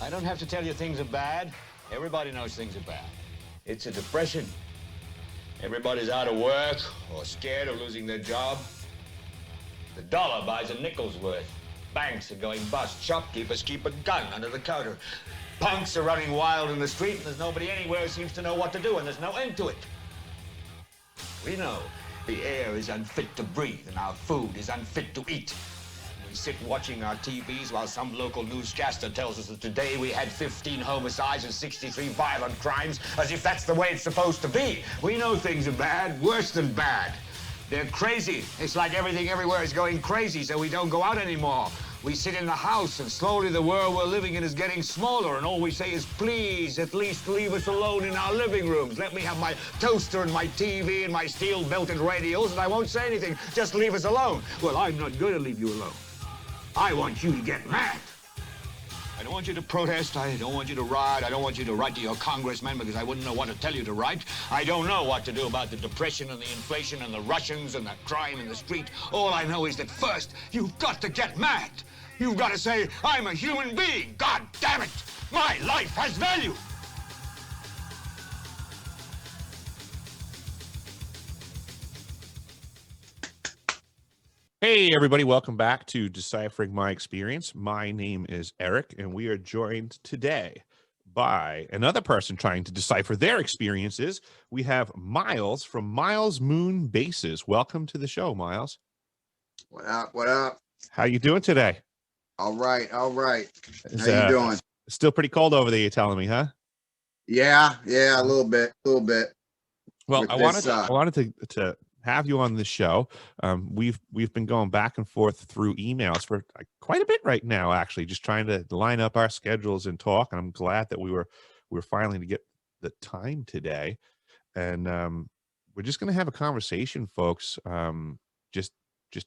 I don't have to tell you things are bad. Everybody knows things are bad. It's a depression. Everybody's out of work or scared of losing their job. The dollar buys a nickel's worth. Banks are going bust. Shopkeepers keep a gun under the counter. Punks are running wild in the street, and there's nobody anywhere who seems to know what to do, and there's no end to it. We know the air is unfit to breathe, and our food is unfit to eat. We sit watching our TVs while some local newscaster tells us that today we had 15 homicides and 63 violent crimes, as if that's the way it's supposed to be. We know things are bad, worse than bad. They're crazy. It's like everything everywhere is going crazy, so we don't go out anymore. We sit in the house, and slowly the world we're living in is getting smaller, and all we say is, please, at least leave us alone in our living rooms. Let me have my toaster and my TV and my steel-belted radios, and I won't say anything. Just leave us alone. Well, I'm not going to leave you alone. I want you to get mad. I don't want you to protest. I don't want you to riot. I don't want you to write to your congressman because I wouldn't know what to tell you to write. I don't know what to do about the depression and the inflation and the Russians and the crime in the street. All I know is that first, you've got to get mad. You've got to say, I'm a human being. God damn it. My life has value. Hey, everybody. Welcome back to Deciphering My Experience. My name is Eric, and we are joined today by another person trying to decipher their experiences. We have Miles from Miles Moon Bases. Welcome to the show, Miles. What up? What up? How you doing today? All right. All right. Is, How you doing? Still pretty cold over there, you're telling me, huh? Yeah. A little bit. Well, I wanted to have you on this show. We've been going back and forth through emails for quite a bit right now, actually, just trying to line up our schedules and talk. And I'm glad that we were finally to get the time today. And we're just going to have a conversation, folks. Just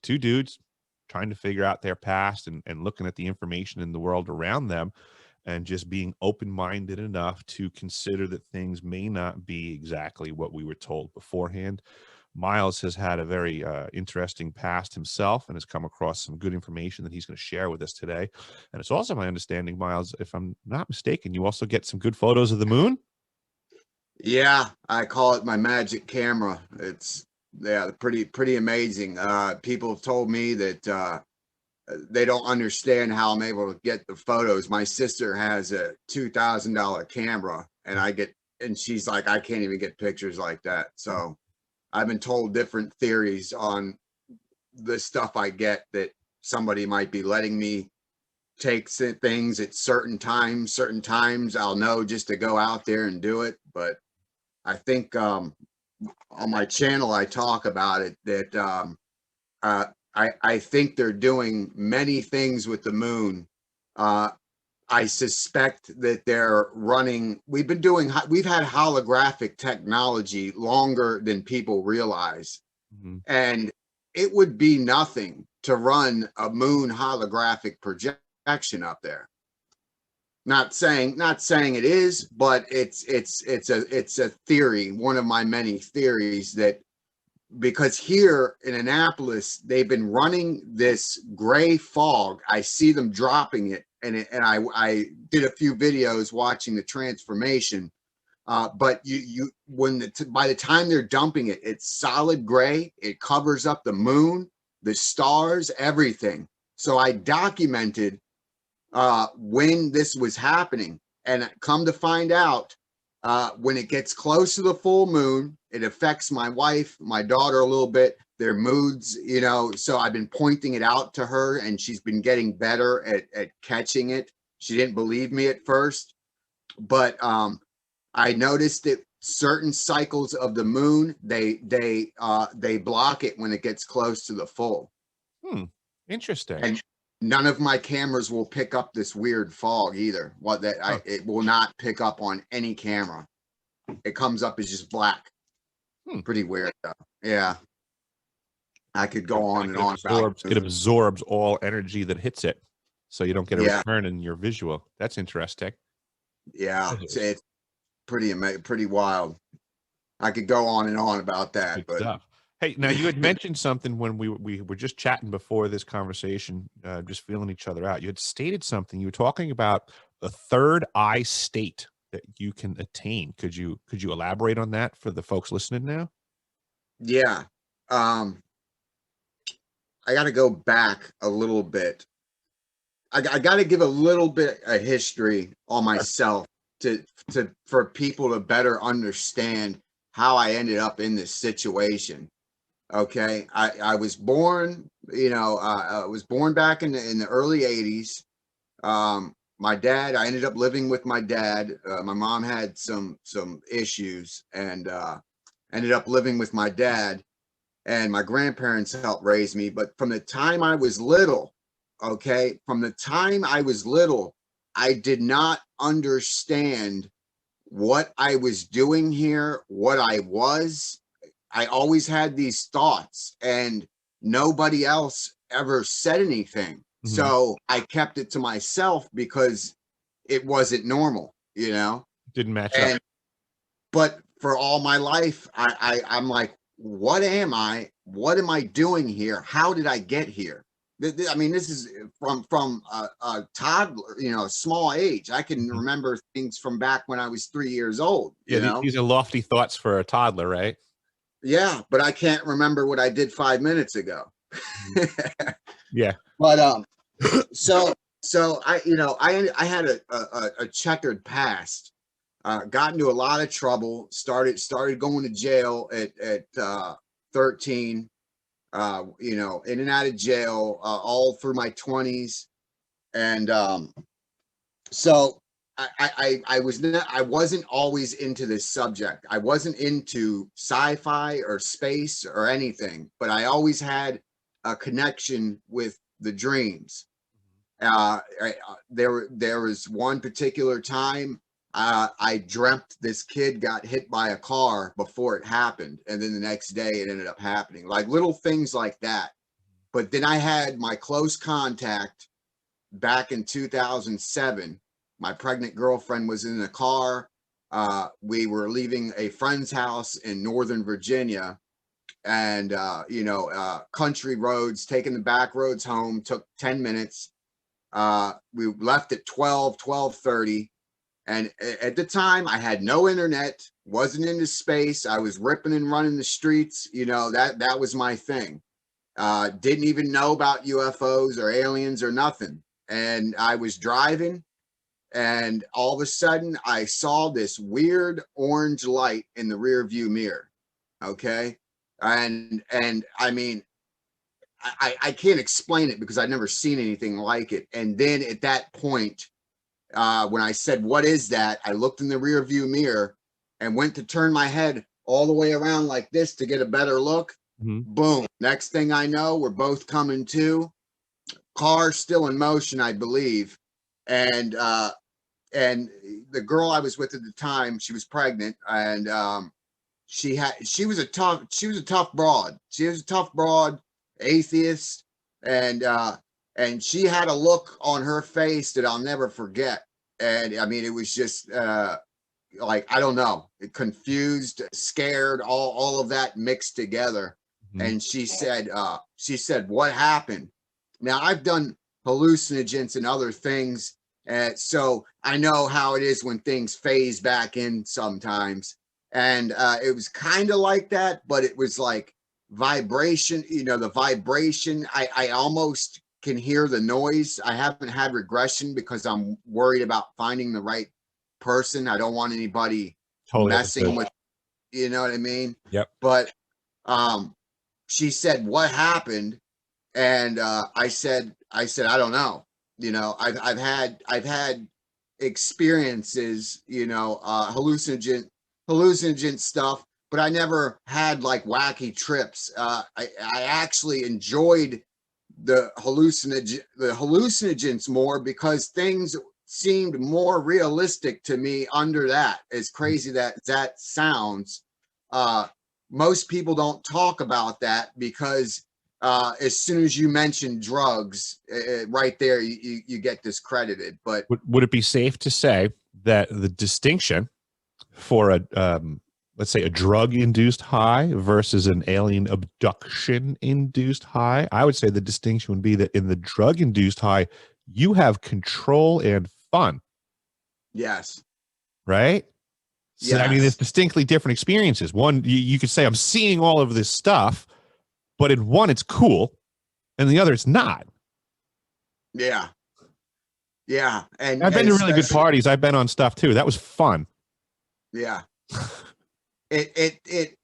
two dudes trying to figure out their past and looking at the information in the world around them, and just being open-minded enough to consider that things may not be exactly what we were told beforehand. Miles has had a very interesting past himself and has come across some good information that he's going to share with us today. And it's also my understanding, Miles, if I'm not mistaken, you also get some good photos of the moon? Yeah, I call it my magic camera. It's pretty amazing. People have told me that they don't understand how I'm able to get the photos. My sister has a $2,000 camera, and she's like, I can't even get pictures like that. So I've been told different theories on the stuff I get, that somebody might be letting me take things at certain times I'll know just to go out there and do it. But I think on my channel I talk about it, that I think they're doing many things with the moon. I suspect that they're running, we've had holographic technology longer than people realize. Mm-hmm. And it would be nothing to run a moon holographic projection up there. Not saying it is, but it's a theory, one of my many theories, that because here in Annapolis, they've been running this gray fog. I see them dropping it, and I did a few videos watching the transformation. But by the time they're dumping it, it's solid gray. It covers up the moon, the stars, everything. So I documented when this was happening, and come to find out, when it gets close to the full moon, it affects my wife, my daughter a little bit, their moods, so I've been pointing it out to her, and she's been getting better at catching it. She didn't believe me at first, but I noticed that certain cycles of the moon, they block it when it gets close to the full. Interesting. And none of my cameras will pick up this weird fog either. It will not pick up on any camera. It comes up as just black. Pretty weird though. Yeah. I could go on and on. It absorbs all energy that hits it, so you don't get a return in your visual. That's interesting. Yeah, it's pretty wild. I could go on and on about that. Good stuff. Hey, now you had mentioned something when we were just chatting before this conversation, just feeling each other out. You had stated something. You were talking about third eye state that you can attain. Could you elaborate on that for the folks listening now? Yeah. I got to go back a little bit. I got to give a little bit of history on myself for people to better understand how I ended up in this situation. Okay, I was born, I was born back in the early 80s. My dad, I ended up living with my dad. My mom had some issues, and ended up living with my dad, and my grandparents helped raise me. But from the time I was little, okay, from the time I was little, I did not understand what I was doing here, what I was. I always had these thoughts, and nobody else ever said anything. Mhm. So I kept it to myself because it wasn't normal, Didn't match and up. but for all my life, I'm like, what am I? What am I doing here? How did I get here? I mean, this is from a toddler, a small age. I can Mhm. remember things from back when I was 3 years old. Yeah, these are lofty thoughts for a toddler, right? Yeah, but I can't remember what I did 5 minutes ago. Yeah. But so I had a checkered past. Got into a lot of trouble. Started going to jail at 13. In and out of jail all through my 20s, and so I wasn't always into this subject. I wasn't into sci-fi or space or anything, but I always had a connection with the dreams. There was one particular time I dreamt this kid got hit by a car before it happened, and then the next day it ended up happening. Like little things like that. But then I had my close contact back in 2007. My pregnant girlfriend was in the car. We were leaving a friend's house in Northern Virginia, and country roads, taking the back roads home took 10 minutes. We left at 12:30, and at the time I had no internet, wasn't into space. I was ripping and running the streets. That was my thing. Didn't even know about UFOs or aliens or nothing. And I was driving, and all of a sudden I saw this weird orange light in the rear view mirror. Okay. And I mean, I can't explain it because I've never seen anything like it. And then at that point, when I said, "What is that?" I looked in the rear view mirror and went to turn my head all the way around like this to get a better look. Mhm. Boom. Next thing I know, we're both coming to. Car still in motion, I believe. And the girl I was with at the time, she was pregnant, and she was a tough broad. She was a tough broad, atheist, and she had a look on her face that I'll never forget. And I mean, it was just like, I don't know, confused, scared, all of that mixed together. Mhm. And she said, "What happened?" Now, I've done hallucinogens and other things, so I know how it is when things phase back in sometimes. And it was kind of like that, but it was like vibration, the vibration. I almost can hear the noise. I haven't had regression because I'm worried about finding the right person. I don't want anybody Totally messing understood. with, you know what I mean? Yep. But she said, "What happened?" And I said, "I don't know. I've had experiences, hallucinogen stuff, but I never had like wacky trips. I actually enjoyed the hallucinogens more because things seemed more realistic to me under that. As crazy that sounds, most people don't talk about that because as soon as you mention drugs, right there, you get discredited. But Would it be safe to say that the distinction for a let's say a drug-induced high versus an alien abduction-induced high, I would say the distinction would be that in the drug-induced high, you have control and fun. Yes. Right. So, I mean, Yes. it's distinctly different experiences. One, you could say I'm seeing all of this stuff, but in one, it's cool, and the other, it's not. Yeah. Yeah. I've been to really good parties. I've been on stuff too. That was fun. Yeah. It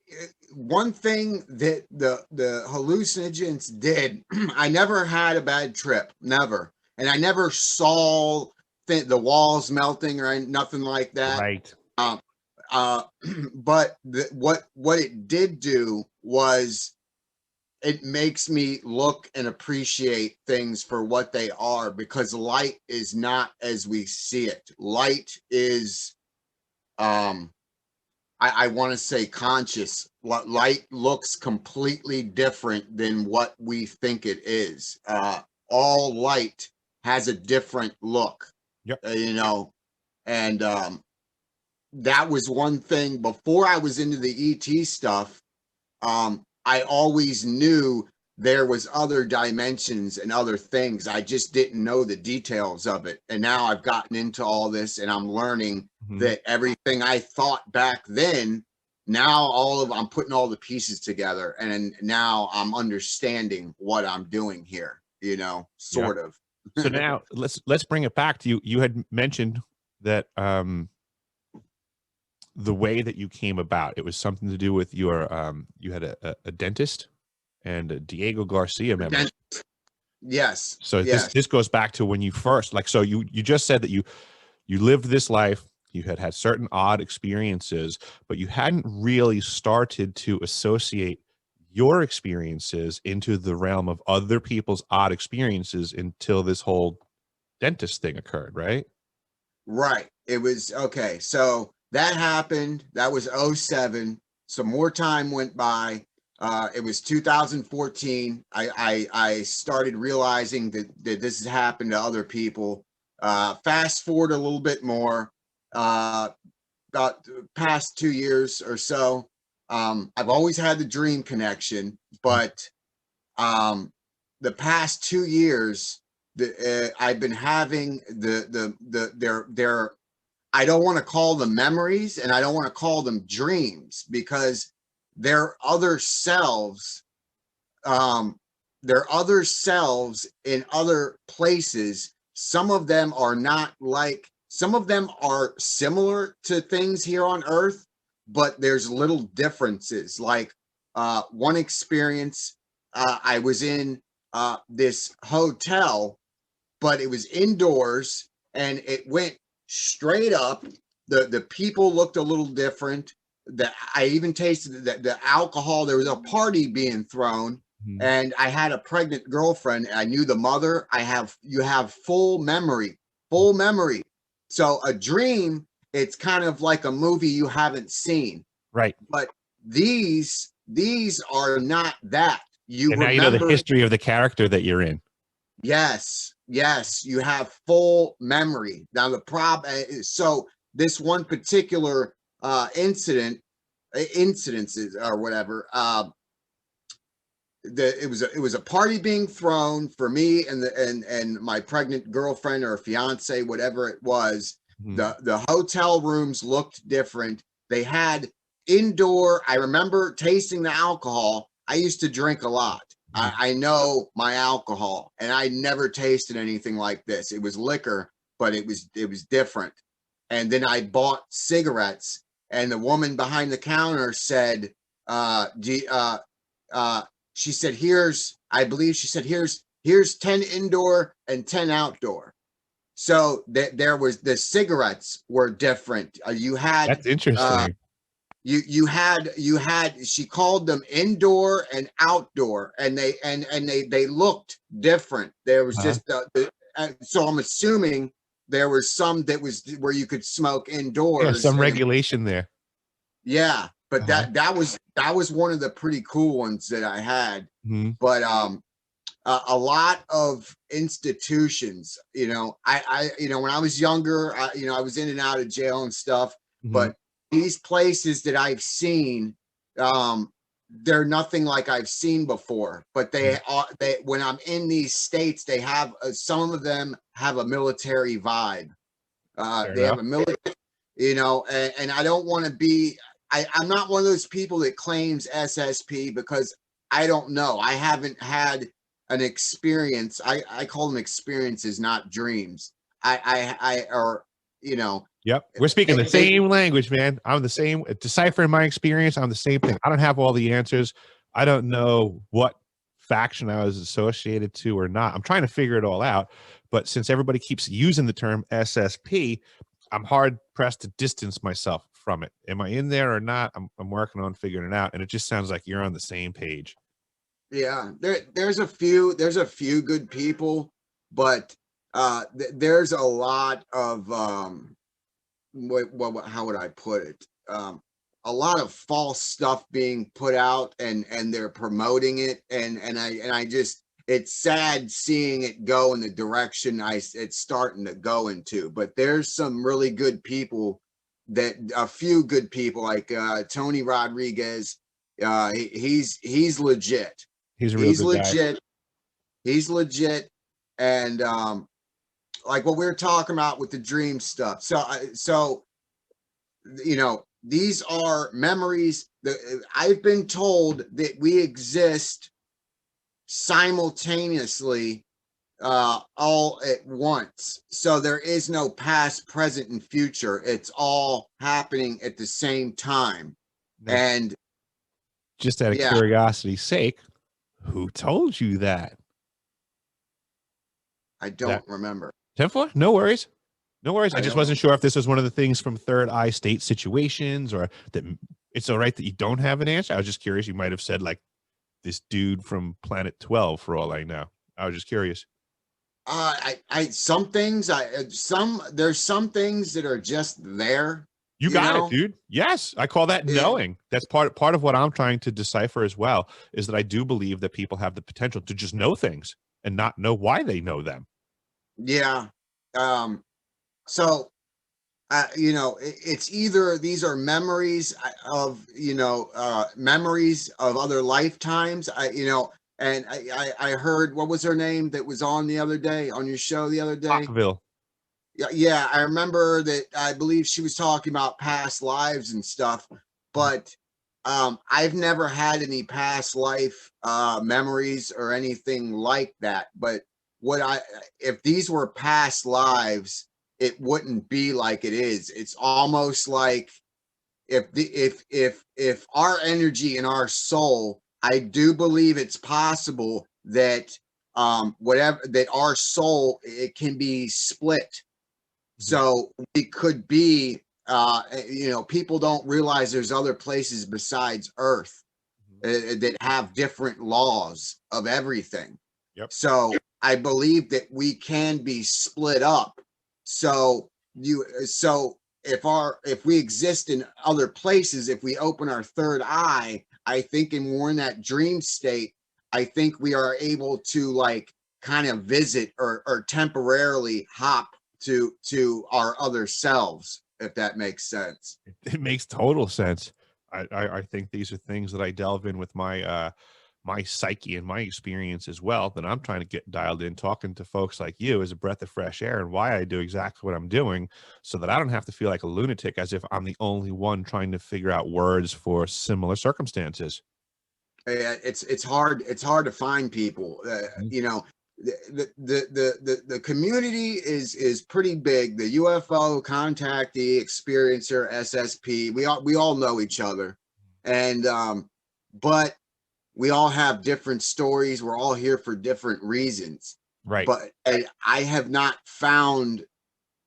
one thing that the hallucinogens did, I never had a bad trip, never, and I never saw the walls melting or nothing like that. Right. But what it did do was it makes me look and appreciate things for what they are, because light is not as we see it. Light is I want to say conscious. Light looks completely different than what we think it is. All light has a different look. Yep. You know, and that was one thing before I was into the ET stuff. I always knew there was other dimensions and other things. I just didn't know the details of it. And now I've gotten into all this, and I'm learning that everything I thought back then, now I'm putting all the pieces together, and now I'm understanding what I'm doing here, you know, sort of. So now let's bring it back to you. You had mentioned that the way that you came about, it was something to do with your you had a dentist and a Diego Garcia member. Yes. So yes. this goes back to when you first, like, so you just said that you lived this life, you had certain odd experiences, but you hadn't really started to associate your experiences into the realm of other people's odd experiences until this whole dentist thing occurred, right? Right. It was okay. So that happened. That was 07. Some more time went by. It was 2014. I started realizing that this has happened to other people. Fast forward a little bit more, about the past 2 years or so. I've always had the dream connection, but the past 2 years, I've been having their I don't want to call them memories, and I don't want to call them dreams, because they're other selves. They're other selves in other places. Some of them are not like, some of them are similar to things here on Earth, but there's little differences. Like one experience, I was in this hotel, but it was indoors, and it went straight up. The people looked a little different. I even tasted the alcohol. There was a party being thrown, and I had a pregnant girlfriend. I knew the mother. You have full memory. So a dream, it's kind of like a movie you haven't seen. Right. But these are not that. And now you know the history of the character that you're in. Yes, you have full memory. Now the problem is, so this one particular incidences or whatever, it was a party being thrown for me and my pregnant girlfriend or fiance, whatever it was. The hotel rooms looked different. They had indoor. I remember tasting the alcohol. I used to drink a lot. I know my alcohol, and I never tasted anything like this. It was liquor, but it was different. And then I bought cigarettes, and the woman behind the counter said, she said, here's 10 indoor and 10 outdoor. So there was, the cigarettes were different. You had, that's interesting. You had, she called them indoor and outdoor, and they looked different. There was just so I'm assuming there was some that was where you could smoke indoors. Yeah, some regulation there. Yeah, but that was one of the pretty cool ones that I had. But a lot of institutions, you know, I when I was younger, I was in and out of jail and stuff, but these places that I've seen, they're nothing like I've seen before. But they when I'm in these states, they have some of them have a military vibe. They have a military, and I don't want to be, I'm not one of those people that claims SSP because I don't know. I haven't had an experience. I call them experiences, not dreams. Yep. We're speaking the same language, man. I'm the same. Deciphering my experience, I'm the same thing. I don't have all the answers. I don't know what faction I was associated to or not. I'm trying to figure it all out. But since everybody keeps using the term SSP, I'm hard pressed to distance myself from it. Am I in there or not? I'm working on figuring it out. And it just sounds like you're on the same page. Yeah, there's a few good people, but there's a lot of how would I put it? A lot of false stuff being put out, and they're promoting it, and I just, it's sad seeing it go in the direction it's starting to go into. But there's some really good people, a few good people like Tony Rodriguez. He's legit. He's a real good legit. Guy. He's legit, and like what we were talking about with the dream stuff. So these are memories that I've been told that we exist simultaneously, all at once. So there is no past, present, and future. It's all happening at the same time. Now, and just out of curiosity's sake, who told you that? I don't remember. 10-4? No worries. No worries. I just wasn't sure if this was one of the things from Third Eye State situations, or that it's all right that you don't have an answer. I was just curious. You might have said like this dude from Planet 12 for all I know. I was just curious. There's some things that are just there. You got it, dude. Yes. I call that knowing. That's part of what I'm trying to decipher as well, is that I do believe that people have the potential to just know things and not know why they know them. Yeah. So, it's either these are memories of, memories of other lifetimes. And I heard, what was her name that was on the other day, on your show the other day? Brookhaven. Yeah, I remember that. I believe she was talking about past lives and stuff, but I've never had any past life memories or anything like that. But if these were past lives, it wouldn't be like it is. It's almost like if our energy and our soul, I do believe it's possible that that our soul, it can be split. So it could be, people don't realize there's other places besides Earth that have different laws of everything. Yep. So I believe that we can be split up. So if we exist in other places, if we open our third eye, I think, and we're in that dream state, I think we are able to like kind of visit or temporarily hop to our other selves, if that makes sense. It makes total sense. I think these are things that I delve in with my my psyche and my experience as well, that I'm trying to get dialed in, talking to folks like you as a breath of fresh air, and why I do exactly what I'm doing, so that I don't have to feel like a lunatic as if I'm the only one trying to figure out words for similar circumstances. It's hard to find people. The community is pretty big. The UFO contactee, experiencer, SSP, we all know each other, and but we all have different stories. We're all here for different reasons, right? But I have not found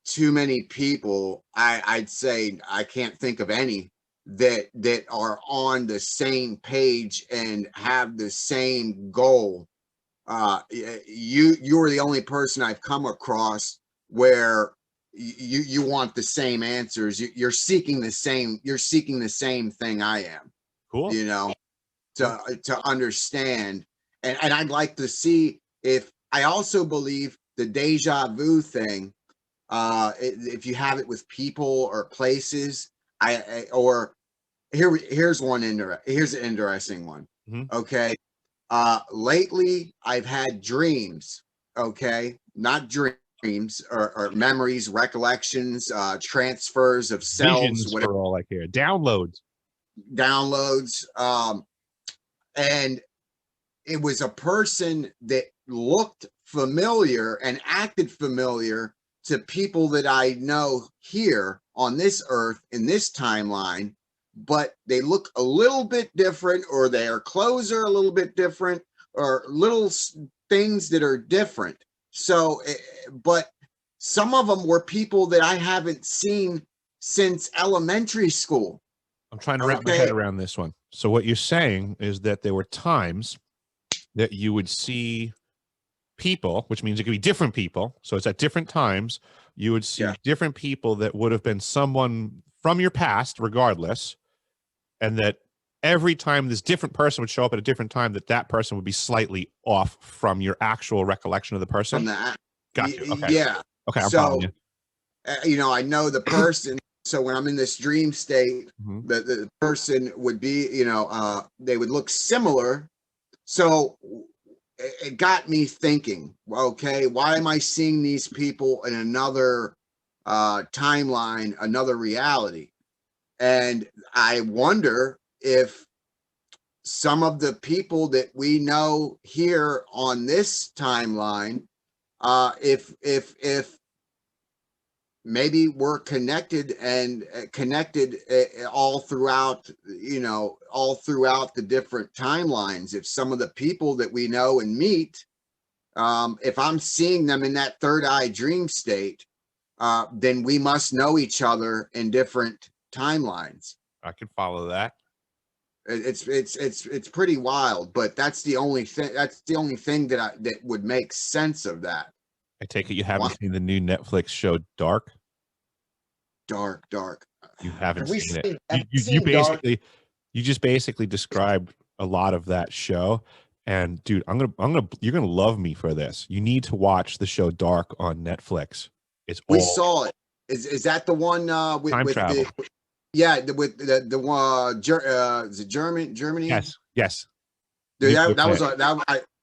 too many people. I'd say I can't think of any that are on the same page and have the same goal. You're the only person I've come across where you want the same answers. You're seeking the same thing I am. Cool. To understand, and I'd like to see if, I also believe the deja vu thing. If you have it with people or places, here's an interesting one. Mm-hmm. Okay. Lately I've had dreams. Okay. Not dreams. dreams or memories, recollections, transfers of cells, Visions, whatever, for all I care, downloads. And it was a person that looked familiar and acted familiar to people that I know here on this earth in this timeline, but they look a little bit different, or their clothes are a little bit different, or little things that are different. So, but some of them were people that I haven't seen since elementary school. I'm trying to wrap my head around this one. So what you're saying is that there were times that you would see people, which means it could be different people. So it's at different times you would see different people that would have been someone from your past, regardless, and that every time this different person would show up at a different time, that person would be slightly off from your actual recollection of the person. From that, gotcha. Okay. Yeah. Okay, I'm following you. I know the person. So when I'm in this dream state, the person would be, they would look similar. So it got me thinking, okay, why am I seeing these people in another timeline, another reality? And I wonder if some of the people that we know here on this timeline, if maybe we're connected and all throughout the different timelines. If some of the people that we know and meet, if I'm seeing them in that third eye dream state, then we must know each other in different timelines. I can follow that. It's pretty wild, but that's the only thing. That's the only thing that would make sense of that. I take it you haven't seen the new Netflix show Dark? Dark. You haven't seen it. You just basically described a lot of that show. And dude, you're gonna love me for this. You need to watch the show Dark on Netflix. We saw it. Is that the one with time travel? With the one is it Germany? Yes. Dude,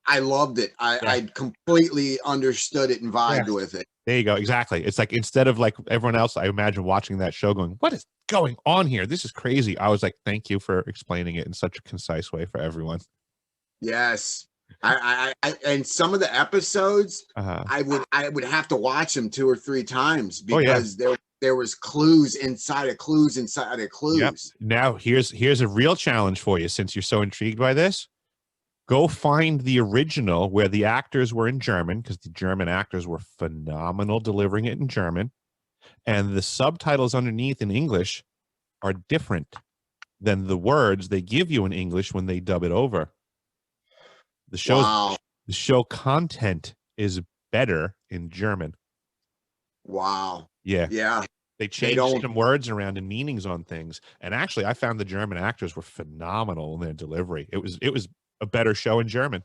I loved it. I completely understood it and vibed with it. There you go. Exactly. It's like, instead of like everyone else, I imagine watching that show going, what is going on here? This is crazy. I was like, thank you for explaining it in such a concise way for everyone. Yes. I and some of the episodes, I would have to watch them 2 or 3 times because there was clues inside of clues inside of clues. Yep. Now here's a real challenge for you, since you're so intrigued by this. Go find the original where the actors were in German, because the German actors were phenomenal delivering it in German, and the subtitles underneath in English are different than the words they give you in English when they dub it over. The show content is better in German. Wow. Yeah. They changed some words around and meanings on things. And actually, I found the German actors were phenomenal in their delivery. It was a better show in German.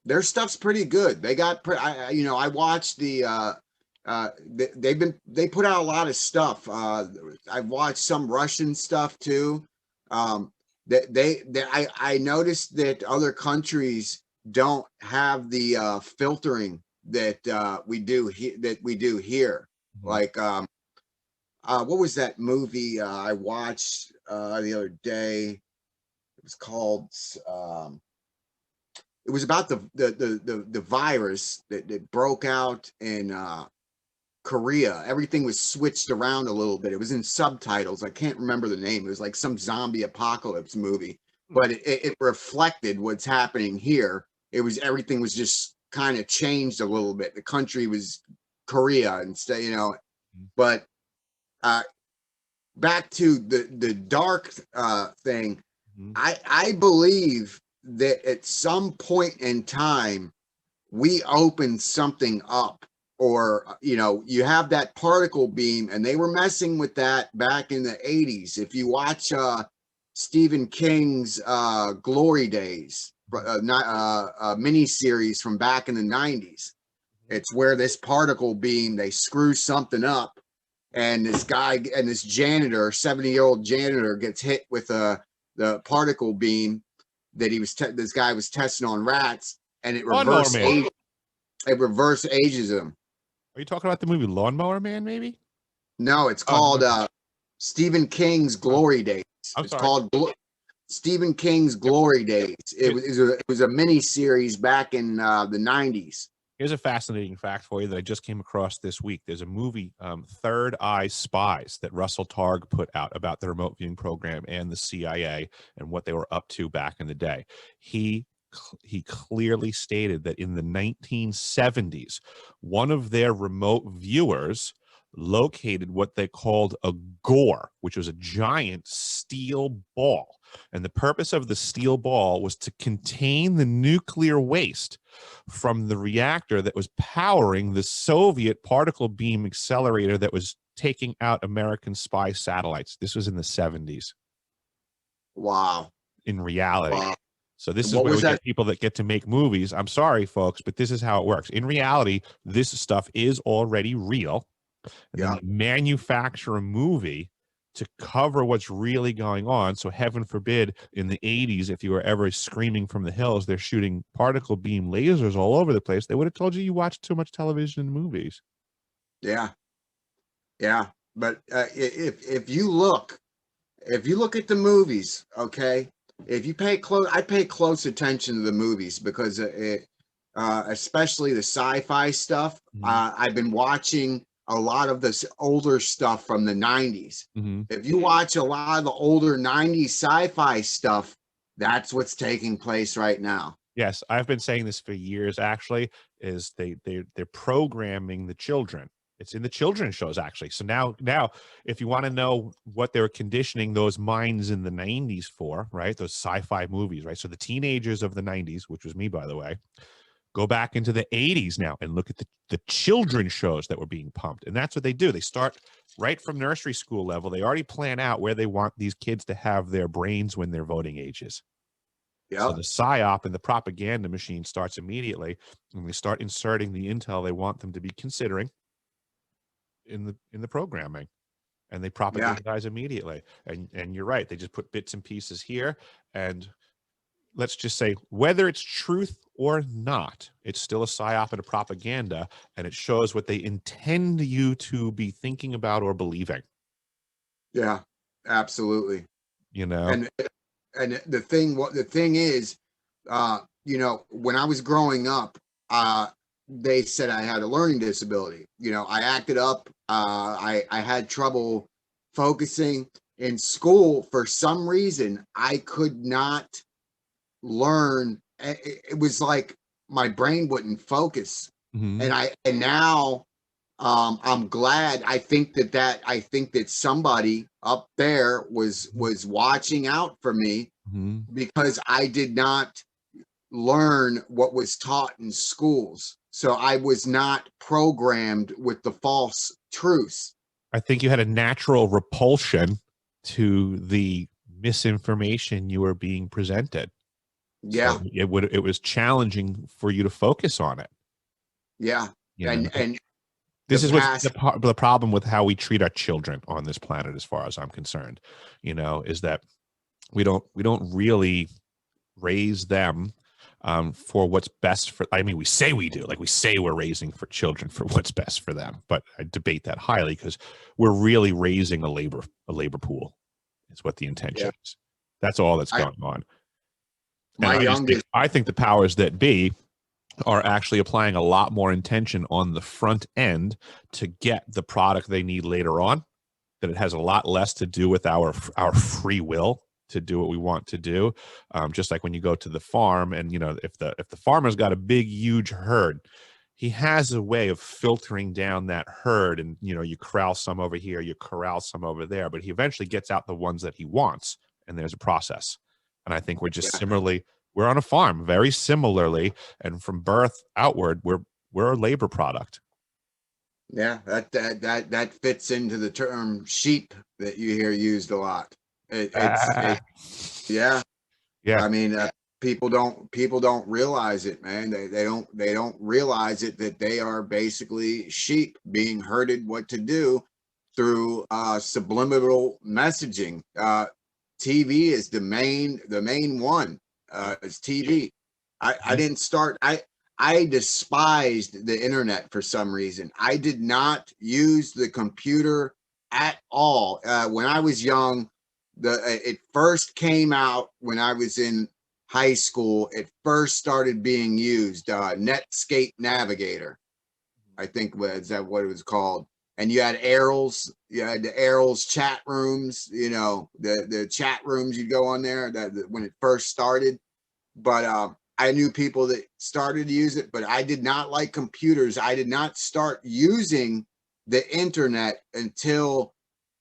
Their stuff's pretty good. They got, I watched they put out a lot of stuff. I've watched some Russian stuff too. I noticed that other countries don't have the filtering that we do here. Like, what was that movie I watched the other day? It was called. It was about the virus that broke out in Korea. Everything was switched around a little bit. It was in subtitles. I can't remember the name. It was like some zombie apocalypse movie, but it reflected what's happening here. Everything was just kind of changed a little bit. The country was Korea instead, but back to the dark thing. I believe that at some point in time we opened something up, or you have that particle beam, and they were messing with that back in the 80s. If you watch Stephen King's Glory Days, mini series from back in the 90s, it's where this particle beam, they screw something up, and this guy and this janitor, 70-year-old janitor, gets hit with the particle beam that this guy was testing on rats, and it reverse ages him. Are you talking about the movie Lawnmower Man, maybe? No, it's Oh, called okay. Stephen King's Glory Days. I'm It's sorry. called Stephen King's Glory Days. It was a mini series back in the 90s. Here's a fascinating fact for you that I just came across this week. There's a movie, Third Eye Spies, that Russell Targ put out about the remote viewing program and the CIA and what they were up to back in the day. He clearly stated that in the 1970s, one of their remote viewers located what they called a gore, which was a giant steel ball. And the purpose of the steel ball was to contain the nuclear waste from the reactor that was powering the Soviet particle beam accelerator that was taking out American spy satellites. This was in the 70s. Wow. In reality. Wow. So this is where we get people that get to make movies. I'm sorry, folks, but this is how it works. In reality, this stuff is already real. And then they manufacture a movie to cover what's really going on. So heaven forbid, in the 80s, if you were ever screaming from the hills, they're shooting particle beam lasers all over the place, they would have told you watched too much television and movies. Yeah. Yeah. But if you look at the movies, okay, if you pay I pay close attention to the movies because especially the sci-fi stuff. I've been watching a lot of this older stuff from the 90s. If you watch a lot of the older 90s sci-fi stuff, that's what's taking place right now. Yes, I've been saying this for years, actually, is they're programming the children. It's in the children's shows, actually. So now, if you want to know what they were conditioning those minds in the 90s for, right, those sci-fi movies, right? So the teenagers of the 90s, which was me, by the way, go back into the 80s now and look at the children's shows that were being pumped. And that's what they do. They start right from nursery school level. They already plan out where they want these kids to have their brains when they're voting ages. Yeah. So the psyop and the propaganda machine starts immediately, and they start inserting the intel they want them to be considering in the programming, and they propagandize immediately. And you're right, they just put bits and pieces here, and let's just say whether it's truth or not, it's still a psyop and a propaganda, and it shows what they intend you to be thinking about or believing. Yeah, absolutely. You know, and the thing is, you know, when I was growing up, they said I had a learning disability. You know, I acted up. I had trouble focusing in school. For some reason, I could not learn. It was like my brain wouldn't focus. And now I'm glad. I think that somebody up there was watching out for me because I did not learn what was taught in schools. So I was not programmed with the false truths. I think you had a natural repulsion to the misinformation you were being presented. Yeah. So it was challenging for you to focus on it. Yeah. And this is what's the problem with how we treat our children on this planet, as far as I'm concerned, you know, is that we don't really raise them for what's best for, I mean, we say we do, like we say we're raising for children for what's best for them, but I debate that highly because we're really raising a labor pool is what the intention is. That's all that's going on. I think the powers that be are actually applying a lot more intention on the front end to get the product they need later on, that it has a lot less to do with our free will to do what we want to do. Just like when you go to the farm and, you know, if the farmer's got a big, huge herd, he has a way of filtering down that herd, and, you know, you corral some over here, you corral some over there, but he eventually gets out the ones that he wants, and there's a process. And I think we're just similarly, we're on a farm very similarly, and from birth outward, we're a labor product. Yeah, that fits into the term sheep that you hear used a lot. Yeah. I mean, people don't realize it, man. They don't realize it, that they are basically sheep being herded what to do through subliminal messaging. TV is the main one. It's TV. I didn't start. I despised the internet for some reason. I did not use the computer at all. When I was young, it first came out when I was in high school. It first started being used, Netscape Navigator, I think was that what it was called. And you had Errol's, you had the Errol's chat rooms, you know, the chat rooms you'd go on there when it first started. But I knew people that started to use it, but I did not like computers. I did not start using the internet until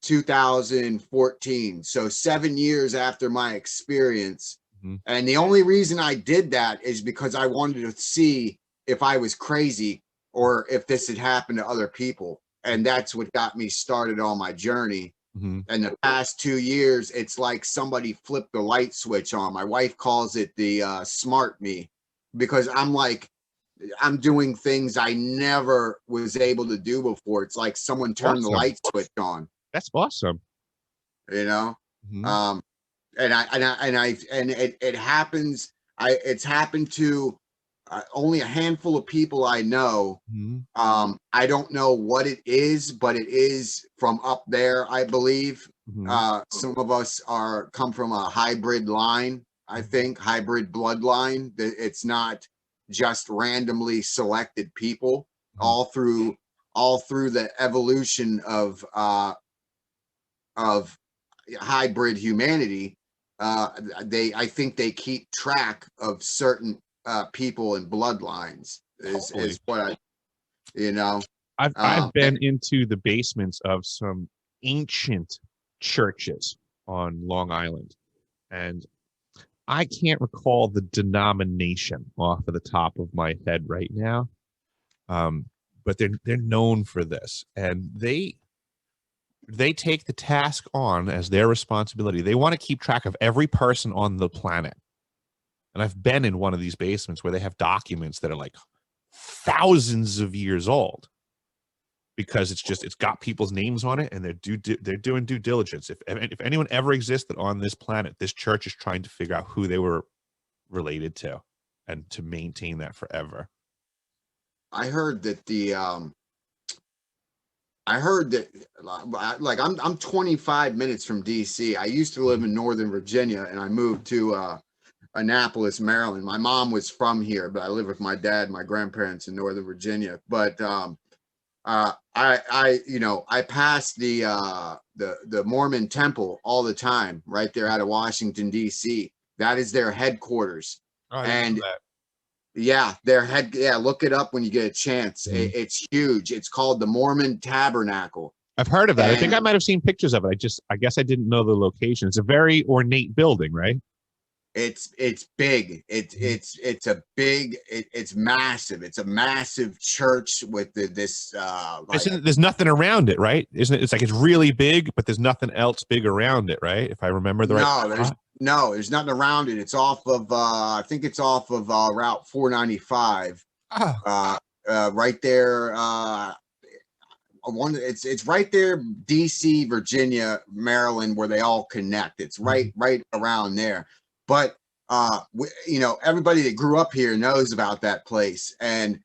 2014. So 7 years after my experience. Mm-hmm. And the only reason I did that is because I wanted to see if I was crazy or if this had happened to other people. And that's what got me started on my journey. Mm-hmm. And the past 2 years, it's like somebody flipped the light switch on. My wife calls it the smart me, because I'm doing things I never was able to do before. It's like someone turned the light switch on. That's awesome. You know, Mm-hmm. and it happens. It's happened to only a handful of people I know. Mm-hmm. I don't know what it is, but it is from up there, I believe. Mm-hmm. Some of us come from a hybrid line, I think, hybrid bloodline. It's not just randomly selected people. Mm-hmm. All through the evolution of hybrid humanity. I think they keep track of certain people and bloodlines. Is what I, you know. I've been into the basements of some ancient churches on Long Island, and I can't recall the denomination off of the top of my head right now. But they're known for this, and they take the task on as their responsibility. They want to keep track of every person on the planet. And I've been in one of these basements where they have documents that are like thousands of years old, because it's got people's names on it, and they're doing due diligence. If anyone ever existed on this planet, this church is trying to figure out who they were related to, and to maintain that forever. I heard that like I'm 25 minutes from DC. I used to live in Northern Virginia, and I moved to Annapolis, Maryland. My mom was from here, but I live with my dad and my grandparents in Northern Virginia. But I pass the Mormon temple all the time right there out of Washington, DC. That is their headquarters. Oh, I didn't know that. Yeah, look it up when you get a chance. Mm-hmm. It's huge. It's called the Mormon Tabernacle. I've heard of that. I think I might have seen pictures of it. I guess I didn't know the location. It's a very ornate building, right? It's big. It's massive. It's a massive church with this. There's nothing around it, right? Isn't it? It's like it's really big, but there's nothing else big around it, right? If I remember the right. There's nothing around it. It's off of I think it's off of Route 495. Right there. It's right there, DC, Virginia, Maryland, where they all connect. It's right around there. But everybody that grew up here knows about that place. And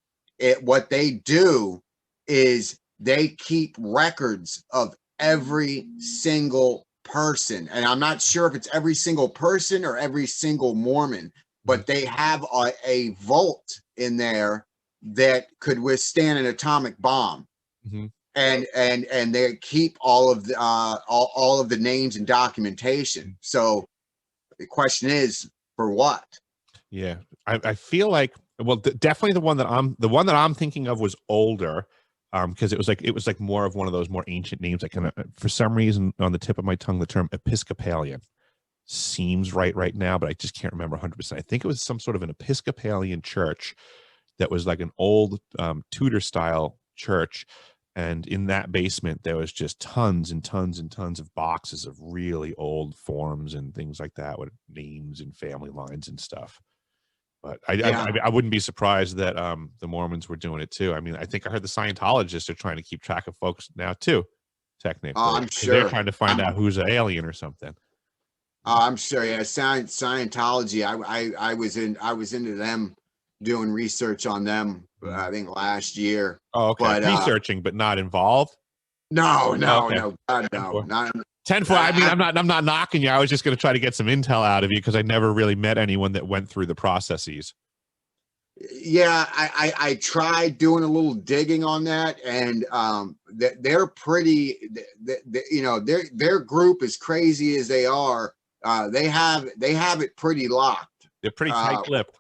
what they do is they keep records of every single person. And I'm not sure if it's every single person or every single Mormon, but they have a vault in there that could withstand an atomic bomb. Mm-hmm. And they keep all of the names and documentation. So the question is, for what? Yeah, I feel like, well, definitely the one that I'm thinking of was older, because it was like more of one of those more ancient names. I kind of, for some reason, on the tip of my tongue, the term Episcopalian seems right now, but I just can't remember 100%. I think it was some sort of an Episcopalian church that was like an old Tudor style church. And in that basement, there was just tons and tons and tons of boxes of really old forms and things like that with names and family lines and stuff. But I wouldn't be surprised that the Mormons were doing it too. I mean, I think I heard the Scientologists are trying to keep track of folks now too, technically. Oh, I'm sure. They're trying to find out who's an alien or something. I'm sure. Yeah, Scientology. I was into them doing research on them. I think last year. Oh, okay. But researching, but not involved. No, Okay. no, God, no, not 10-4. I mean, I'm not knocking you. I was just going to try to get some intel out of you because I never really met anyone that went through the processes. Yeah, I tried doing a little digging on that, and they're pretty. You know, their group, as crazy as they are, they have it pretty locked. They're pretty tight-lipped.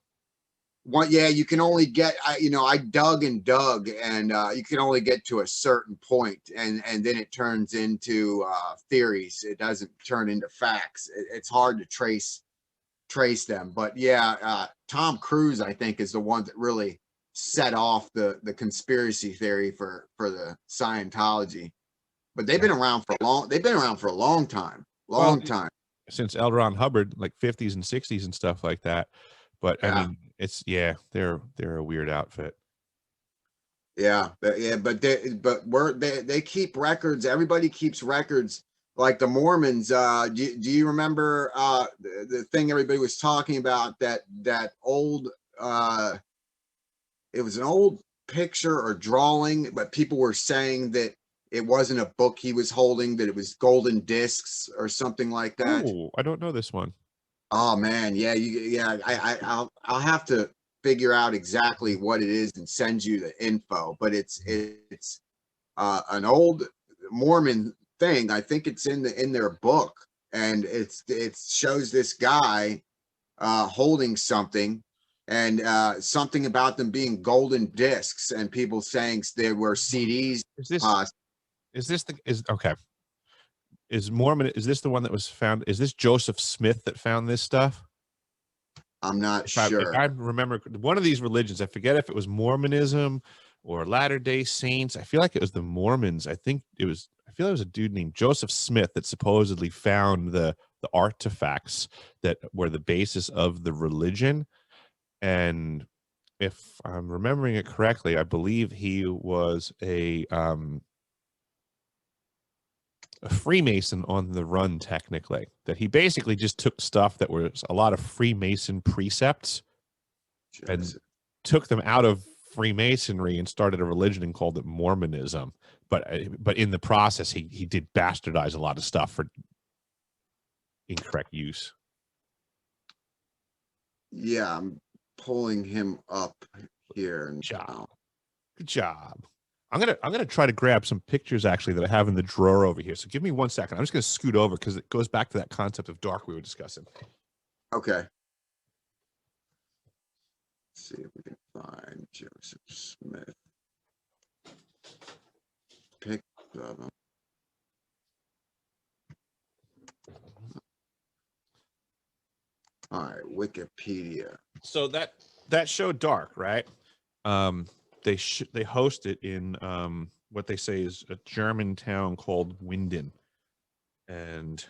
Yeah, you can only get. You know, I dug and dug, and you can only get to a certain point, and then it turns into theories. It doesn't turn into facts. It's hard to trace them. But yeah, Tom Cruise, I think, is the one that really set off the conspiracy theory for the Scientology. But they've been around for a long time. Time. Since L. Ron Hubbard, like 50s and 60s and stuff like that. But I mean, they're a weird outfit. Yeah, but they keep records. Everybody keeps records. Like the Mormons, do you remember the thing everybody was talking about, that old it was an old picture or drawing, but people were saying that it wasn't a book he was holding, that it was golden discs or something like that. Oh, I don't know this one. Oh man, yeah, I'll have to figure out exactly what it is and send you the info, but it's an old Mormon thing. I think it's in their book, and it shows this guy holding something, and something about them being golden discs, and people saying they were CDs. Is Mormon, is this the one that was found? Is this Joseph Smith that found this stuff? I'm not sure. If I remember one of these religions, I forget if it was Mormonism or Latter-day Saints. I feel like it was the Mormons. I feel it was a dude named Joseph Smith that supposedly found the artifacts that were the basis of the religion. And if I'm remembering it correctly, I believe he was a Freemason on the run, technically. That he basically just took stuff that was a lot of Freemason precepts and took them out of Freemasonry and started a religion and called it Mormonism. But in the process, he did bastardize a lot of stuff for incorrect use. Yeah, I'm pulling him up here. Good job. I'm gonna try to grab some pictures actually that I have in the drawer over here. So give me 1 second. I'm just gonna scoot over because it goes back to that concept of dark we were discussing. Okay. Let's see if we can find Joseph Smith. Pictures of him. All right, Wikipedia. So that show Dark, right? They host it in what they say is a German town called Winden, and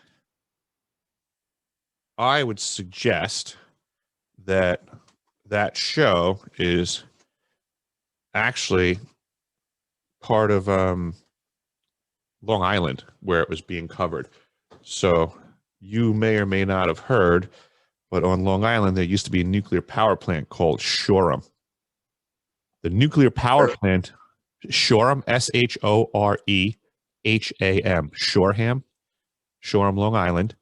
I would suggest that show is actually part of Long Island where it was being covered. So you may or may not have heard, but on Long Island there used to be a nuclear power plant called Shoreham. The nuclear power plant, Shoreham, Shoreham, Shoreham, Long Island.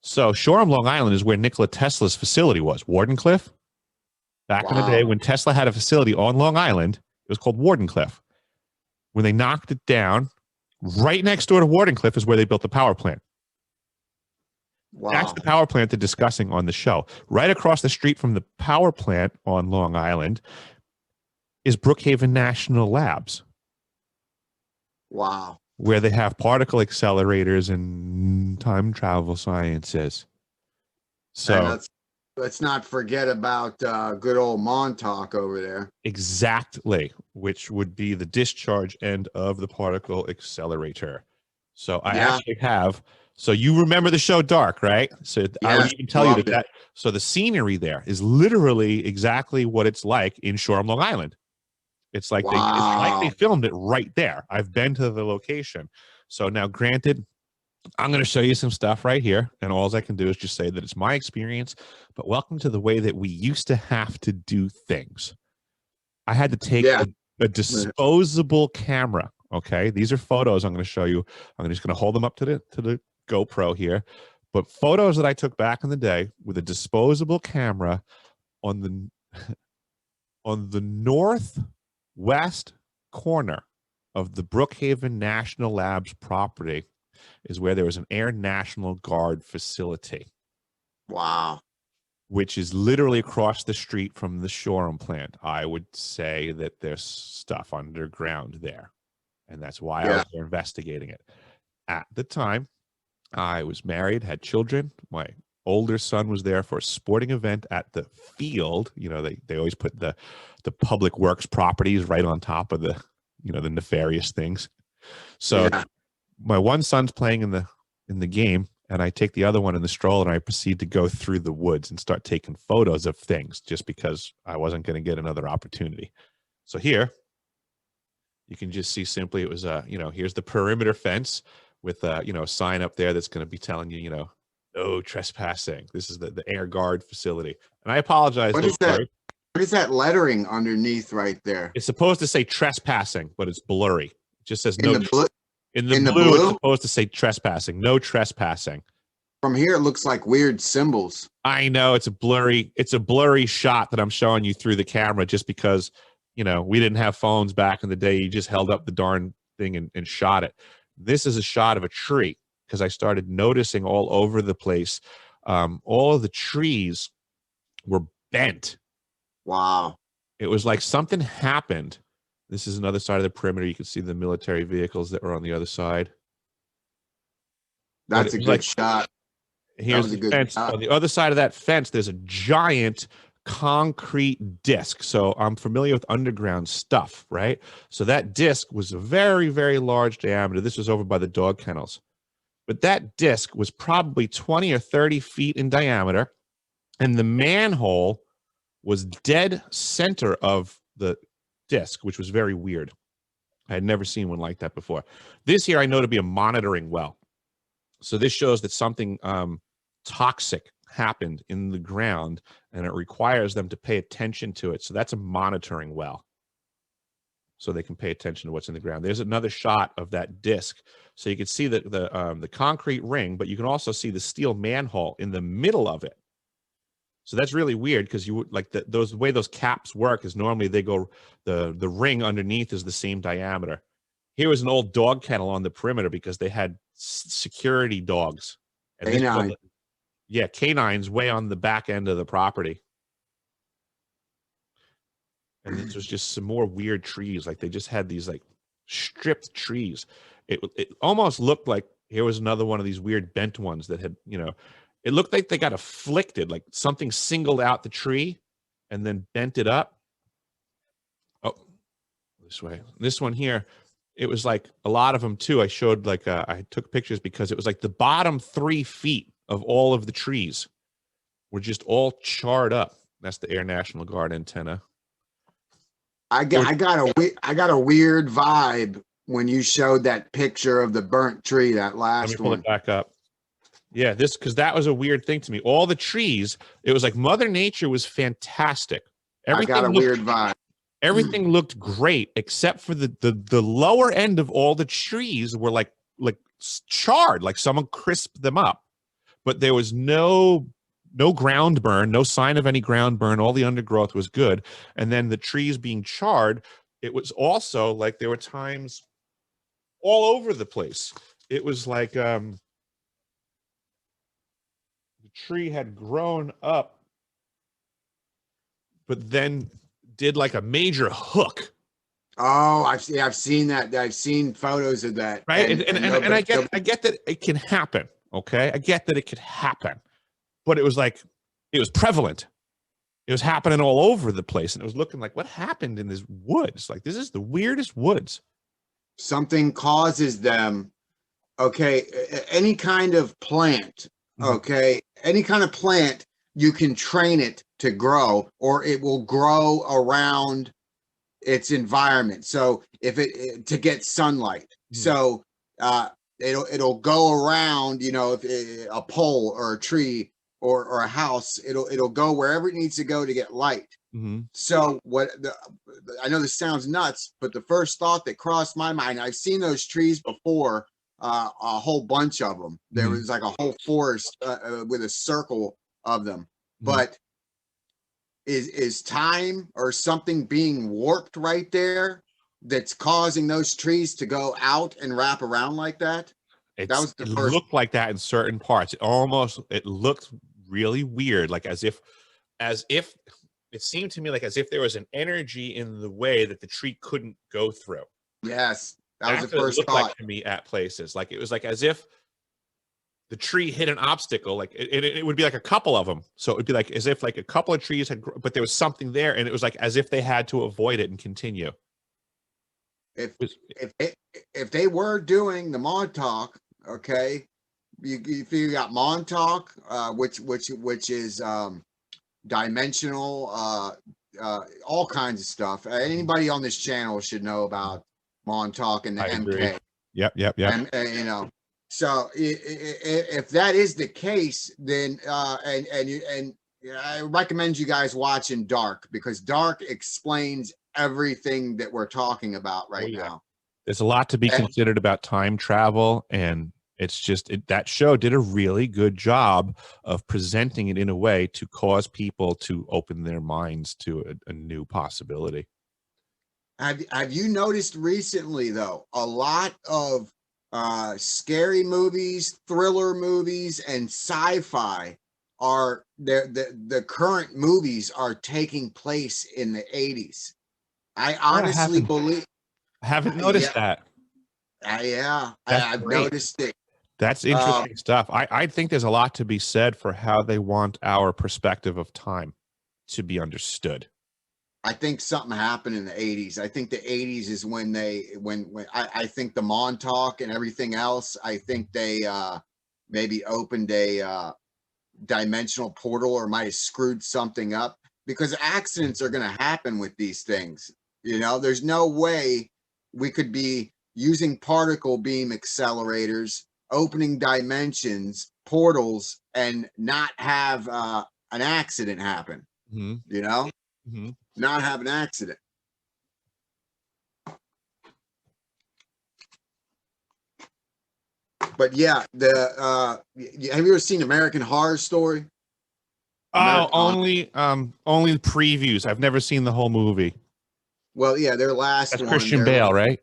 So Shoreham, Long Island is where Nikola Tesla's facility was, Wardenclyffe. Back in the day when Tesla had a facility on Long Island, it was called Wardenclyffe. When they knocked it down, right next door to Wardenclyffe is where they built the power plant. Wow. That's the power plant they're discussing on the show. Right across the street from the power plant on Long Island is Brookhaven National Labs. Wow. Where they have particle accelerators and time travel sciences. So let's not forget about good old Montauk over there. Exactly, which would be the discharge end of the particle accelerator. So I actually have. So you remember the show Dark, right? So I would even tell you that. So the scenery there is literally exactly what it's like in Shoreham, Long Island. It's like they filmed it right there. I've been to the location. So now, granted, I'm going to show you some stuff right here, and all I can do is just say that it's my experience, but welcome to the way that we used to have to do things. I had to take a disposable camera. Okay, these are photos I'm going to show you. I'm just going to hold them up to the GoPro here, but photos that I took back in the day with a disposable camera on the northwest corner of the Brookhaven National Labs property is where there was an Air National Guard facility. Wow. Which is literally across the street from the Shoreham plant. I would say that there's stuff underground there. And that's why I was there investigating it. At the time, I was married, had children. My older son was there for a sporting event at the field. You know, they always put the public works properties right on top of the, you know, the nefarious things. So my one son's playing in the game, and I take the other one in the stroller, and I proceed to go through the woods and start taking photos of things just because I wasn't going to get another opportunity. So here you can just see simply it was, you know, here's the perimeter fence with, you know, a sign up there that's going to be telling you, you know, no trespassing. This is the Air Guard facility. And I apologize. What is that? What is that lettering underneath right there? It's supposed to say trespassing, but it's blurry. It just says no. In the blue, blue, it's supposed to say trespassing. No trespassing. From here, it looks like weird symbols. I know it's a blurry shot that I'm showing you through the camera just because, you know, we didn't have phones back in the day. You just held up the darn thing and shot it. This is a shot of a tree because I started noticing all over the place. All of the trees were bent. Wow. It was like something happened. This is another side of the perimeter. You can see the military vehicles that were on the other side. That's a good shot. Here's the fence. On the other side of that fence, there's a giant concrete disc. So I'm familiar with underground stuff, right? So that disc was a very, very large diameter. This was over by the dog kennels. But that disc was probably 20 or 30 feet in diameter. And the manhole was dead center of the disc, which was very weird. I had never seen one like that before. This here I know to be a monitoring well. So this shows that something toxic happened in the ground, and it requires them to pay attention to it. So that's a monitoring well. So they can pay attention to what's in the ground. There's another shot of that disc. So you can see the concrete ring, but you can also see the steel manhole in the middle of it. So that's really weird because you would like the way those caps work is normally they go the ring underneath is the same diameter. Here was an old dog kennel on the perimeter because they had security dogs. And canines way on the back end of the property. And this was just some more weird trees. Like they just had these like stripped trees. It almost looked like here was another one of these weird bent ones that had, you know, it looked like they got afflicted, like something singled out the tree and then bent it up. Oh, this way. This one here, it was like a lot of them too. I showed like, I took pictures because it was like the bottom 3 feet of all of the trees were just all charred up. That's the Air National Guard antenna. I got a weird vibe when you showed that picture of the burnt tree, that last one. Let me pull it back up. Yeah, because that was a weird thing to me. All the trees, it was like Mother Nature was fantastic. Everything I got a weird vibe. Everything looked great except for the lower end of all the trees were like charred, like someone crisped them up. But there was no ground burn, no sign of any ground burn. All the undergrowth was good. And then the trees being charred, it was also like there were times all over the place. It was like the tree had grown up, but then did like a major hook. Oh, I've seen that. I've seen photos of that. Right. And I get that it can happen. Okay. I get that it could happen, but it was like, it was prevalent. It was happening all over the place. And it was looking like, what happened in this woods? Like, this is the weirdest woods. Something causes them. Okay. Any kind of plant. Okay. Any kind of plant, you can train it to grow, or it will grow around its environment. So if to get sunlight. So, it'll go around, you know, if a pole or a tree or a house, it'll go wherever it needs to go to get light. Mm-hmm. So I know this sounds nuts, but the first thought that crossed my mind, I've seen those trees before, a whole bunch of them. There Mm-hmm. was like a whole forest with a circle of them. Mm-hmm. But is time or something being warped right there that's causing those trees to go out and wrap around like that? That was the It first. looked like that in certain parts. It looked really weird, like as if it seemed to me like as if there was an energy in the way that the tree couldn't go through. Yes, That's was the what first it looked thought. like to me at places. Like it was like as if the tree hit an obstacle. Like it would be like a couple of them. So it would be like as if like a couple of trees had, but there was something there, and it was like as if they had to avoid it and continue. If they were doing the Montauk, okay, you got Montauk, which is dimensional, all kinds of stuff. Anybody on this channel should know about Montauk and the MK. Yep. And you know, so if that is the case, then I recommend you guys watching Dark, because Dark explains everything that we're talking about right now. There's a lot to be considered about time travel, and it's just that show did a really good job of presenting it in a way to cause people to open their minds to a new possibility. Have you noticed recently, though, a lot of scary movies, thriller movies, and sci-fi are the current movies are taking place in the 80s? I honestly believe. I haven't noticed that. I've noticed it. That's interesting stuff. I think there's a lot to be said for how they want our perspective of time to be understood. I think something happened in the 80s. I think the 80s is when I think the Montauk and everything else, I think they maybe opened a dimensional portal or might have screwed something up, because accidents are going to happen with these things. You know, there's no way we could be using particle beam accelerators, opening dimensions, portals, and not have an accident happen. Mm-hmm. You know? Mm-hmm. Not have an accident. But yeah, have you ever seen American Horror Story? Only previews. I've never seen the whole movie. Well, yeah, their last That's one. Christian Bale, right?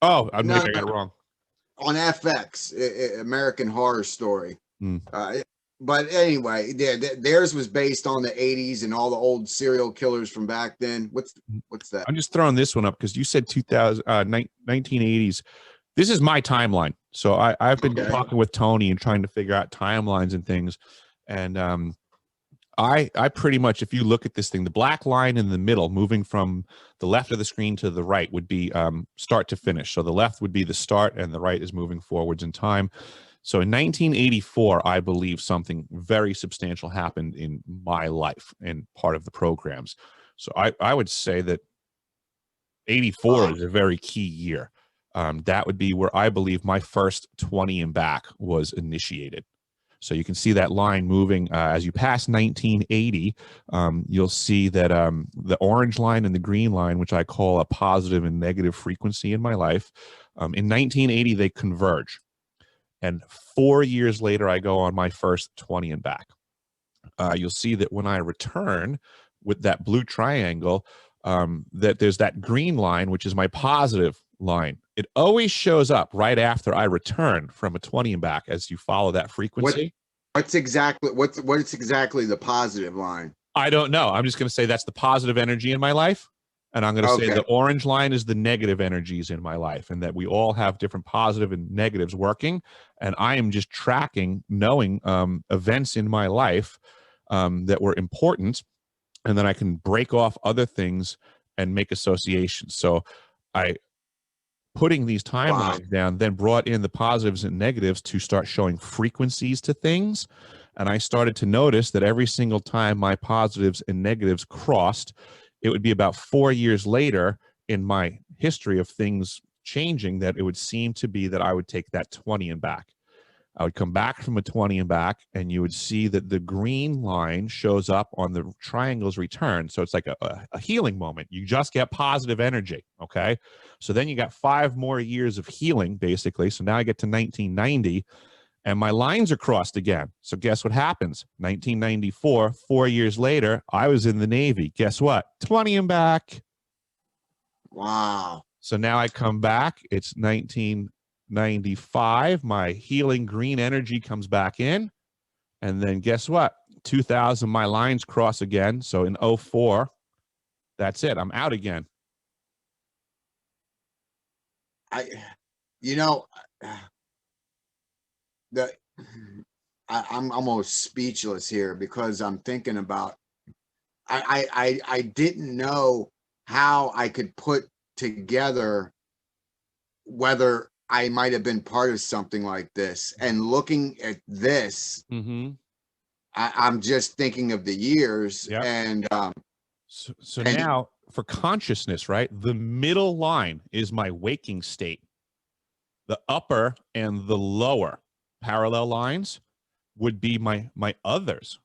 Oh, maybe I got it wrong. On FX, American Horror Story. But anyway, theirs was based on the 80s and all the old serial killers from back then. What's that? I'm just throwing this one up because you said 1980s. This is my timeline. So I've been talking with Tony and trying to figure out timelines and things. And I pretty much, if you look at this thing, the black line in the middle, moving from the left of the screen to the right, would be start to finish. So the left would be the start and the right is moving forwards in time. So in 1984, I believe something very substantial happened in my life and part of the programs. So I would say that 84 is a very key year. That would be where I believe my first 20 and back was initiated. So you can see that line moving as you pass 1980. You'll see that the orange line and the green line, which I call a positive and negative frequency in my life, in 1980, they converge. And 4 years later, I go on my first 20 and back. You'll see that when I return with that blue triangle, that there's that green line, which is my positive line. It always shows up right after I return from a 20 and back as you follow that frequency. What's exactly the positive line? I don't know. I'm just going to say that's the positive energy in my life. And I'm going to say the orange line is the negative energies in my life, and that we all have different positive and negatives working. And I am just tracking, knowing events in my life that were important, and then I can break off other things and make associations. So putting these timelines down then brought in the positives and negatives to start showing frequencies to things. And I started to notice that every single time my positives and negatives crossed, it would be about 4 years later in my history of things changing that it would seem to be that I would take that 20 and back. I would come back from a 20 and back, and you would see that the green line shows up on the triangle's return. So it's like a healing moment. You just get positive energy, okay? So then you got 5 more years of healing, basically. So now I get to 1990, and my lines are crossed again. So guess what happens? 1994, 4 years later, I was in the Navy. Guess what? 20 and back. Wow. So now I come back. It's 1995, my healing green energy comes back in, and then guess what? 2000, my lines cross again. So in 04, that's it. I'm out again. I'm almost speechless here because I'm thinking about, I didn't know how I could put together whether I might have been part of something like this. And looking at this, I'm just thinking of the years. Yep. And so now for consciousness, right? The middle line is my waking state. The upper and the lower parallel lines would be my others,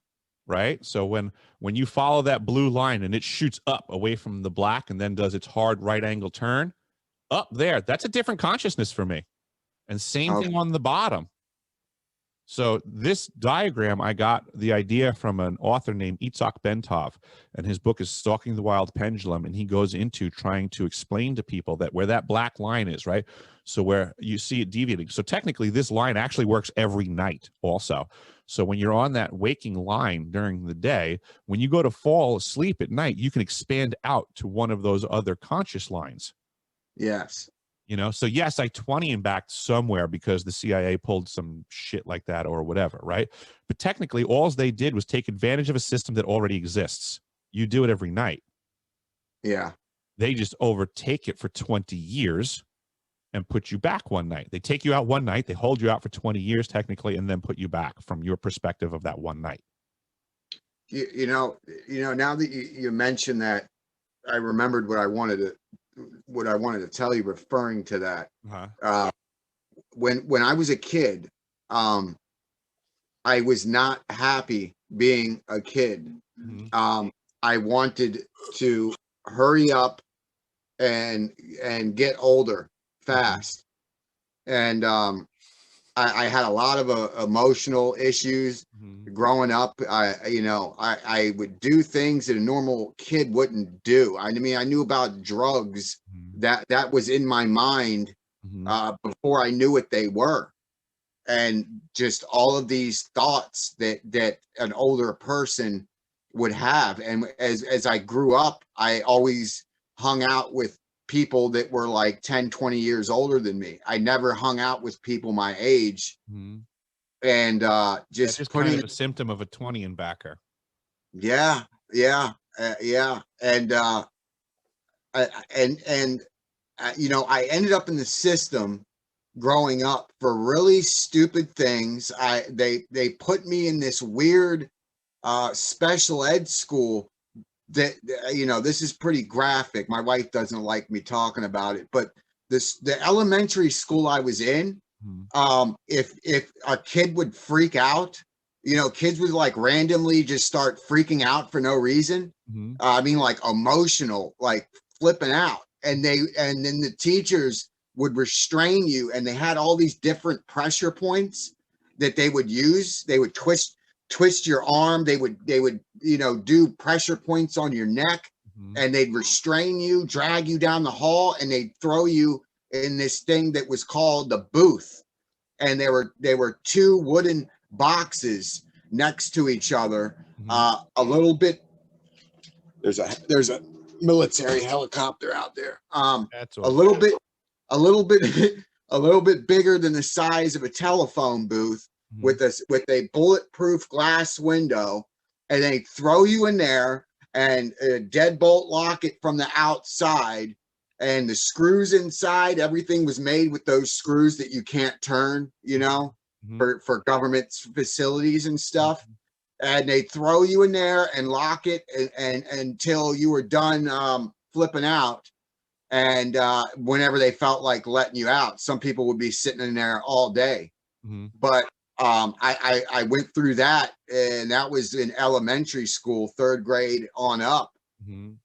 right? So when you follow that blue line and it shoots up away from the black and then does its hard right angle turn up there, that's a different consciousness for me. And same thing on the bottom. So this diagram, I got the idea from an author named Itzhak Bentov, and his book is Stalking the Wild Pendulum, and he goes into trying to explain to people that where that black line is, right? So where you see it deviating. So technically this line actually works every night also. So when you're on that waking line during the day, when you go to fall asleep at night, you can expand out to one of those other conscious lines. yes. You know, so yes, I 20 and back somewhere because the CIA pulled some shit like that or whatever, right? But technically, all they did was take advantage of a system that already exists. You do it every night. Yeah. They just overtake it for 20 years and put you back one night. They take you out one night, they hold you out for 20 years technically, and then put you back from your perspective of that one night. You know, now that you mentioned that, I remembered what I wanted to tell you referring to that. When I was a kid, I was not happy being a kid. I wanted to hurry up and get older fast. And I had a lot of emotional issues growing up. I would do things that a normal kid wouldn't do. I mean, I knew about drugs that was in my mind before I knew what they were. And just all of these thoughts that an older person would have. And as I grew up, I always hung out with people that were like 10, 20 years older than me. I never hung out with people my age. And just putting kind of a symptom of a 20 and backer. Yeah. And I ended up in the system growing up for really stupid things. They put me in this weird special ed school that, this is pretty graphic. My wife doesn't like me talking about it, but the elementary school I was in, if a kid would freak out, kids would like randomly just start freaking out for no reason. I mean, like emotional, like flipping out. And then the teachers would restrain you, and they had all these different pressure points that they would use. They would twist your arm. They would, do pressure points on your neck, and they'd restrain you, drag you down the hall, and they'd throw you in this thing that was called the booth. And there were 2 wooden boxes next to each other. A little bit, there's a military helicopter out there. That's a little bit bigger than the size of a telephone booth, with a bulletproof glass window, and they throw you in there and deadbolt lock it from the outside, and the screws inside, everything was made with those screws that you can't turn, for government facilities and stuff. And they throw you in there and lock it and until you were done flipping out. And whenever they felt like letting you out, some people would be sitting in there all day. But I went through that, and that was in elementary school, 3rd grade on up.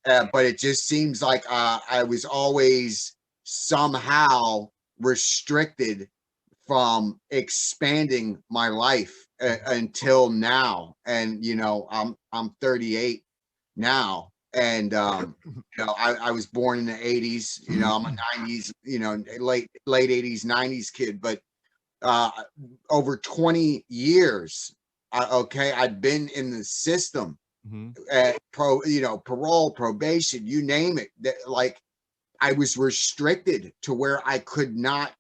But it just seems like I was always somehow restricted from expanding my life until now. And you know, I'm 38 now, and you know, I was born in the 80s. You know, I'm a 90s, you know, late 80s, 90s kid. But over 20 years, I'd been in the system. You know, parole, probation, you name it. Like, I was restricted to where I could not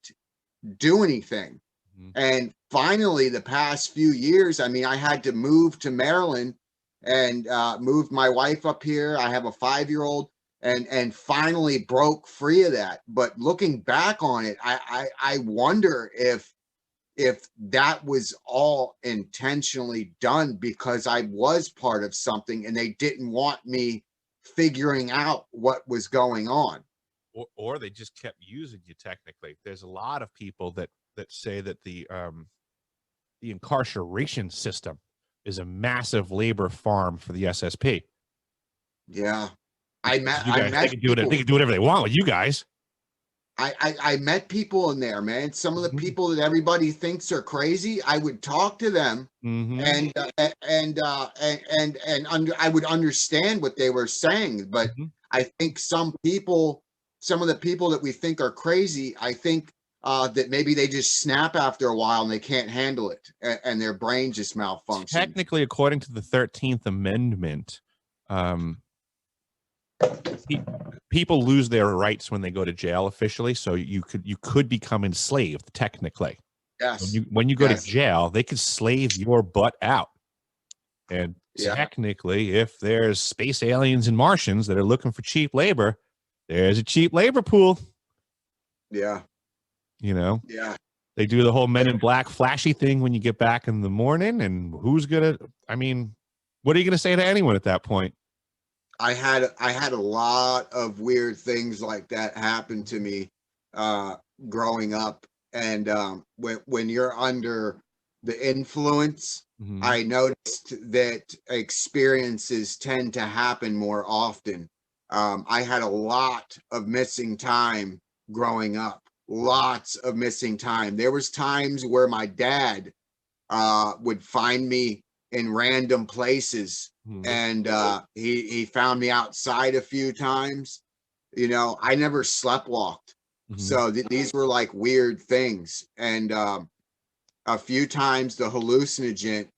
do anything. And finally, the past few years, I mean, I had to move to Maryland and moved my wife up here. I have a 5-year-old, and finally broke free of that. But looking back on it, I wonder if that was all intentionally done because I was part of something and they didn't want me figuring out what was going on. Or they just kept using you. Technically, there's a lot of people that say that the incarceration system is a massive labor farm for the SSP. Yeah. They can do whatever they want with you guys. I met people in there, man. Some of the people that everybody thinks are crazy, I would talk to them, and I would understand what they were saying. But I think some of the people that we think are crazy, I think that maybe they just snap after a while and they can't handle it, and their brain just malfunctions. Technically, according to the 13th Amendment, people lose their rights when they go to jail officially. So you could become enslaved technically. Yes. When you go to jail, they could slave your butt out. And technically, if there's space aliens and Martians that are looking for cheap labor, there's a cheap labor pool. Yeah. You know? Yeah. They do the whole Men in Black flashy thing when you get back in the morning, and what are you gonna say to anyone at that point? I had a lot of weird things like that happen to me growing up, and when you're under the influence, I noticed that experiences tend to happen more often. I had a lot of missing time growing up, lots of missing time. There was times where my dad would find me in random places, and he found me outside a few times. You know, I never sleptwalked, so these were like weird things. And a few times the hallucinogen,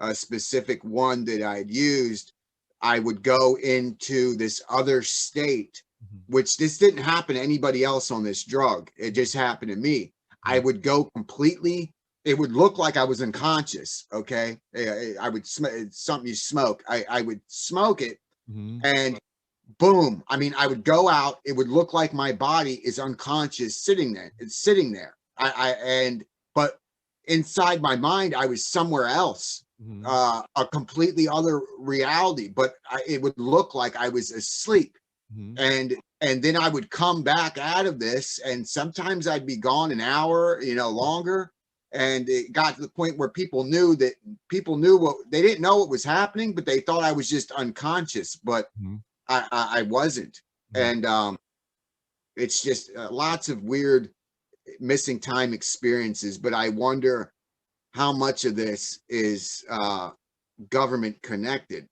a specific one that I'd used, I would go into this other state, which this didn't happen to anybody else on this drug. It just happened to me. I would go completely, it would look like I was unconscious. Okay. I would something you smoke. I would smoke it, and boom. I mean, I would go out. It would look like my body is unconscious sitting there. It's sitting there. But inside my mind, I was somewhere else, a completely other reality, but it would look like I was asleep. And then I would come back out of this, and sometimes I'd be gone an hour, longer. And it got to the point where people knew what they didn't know what was happening, but they thought I was just unconscious, but I wasn't. And it's just lots of weird missing time experiences. But I wonder how much of this is government connected.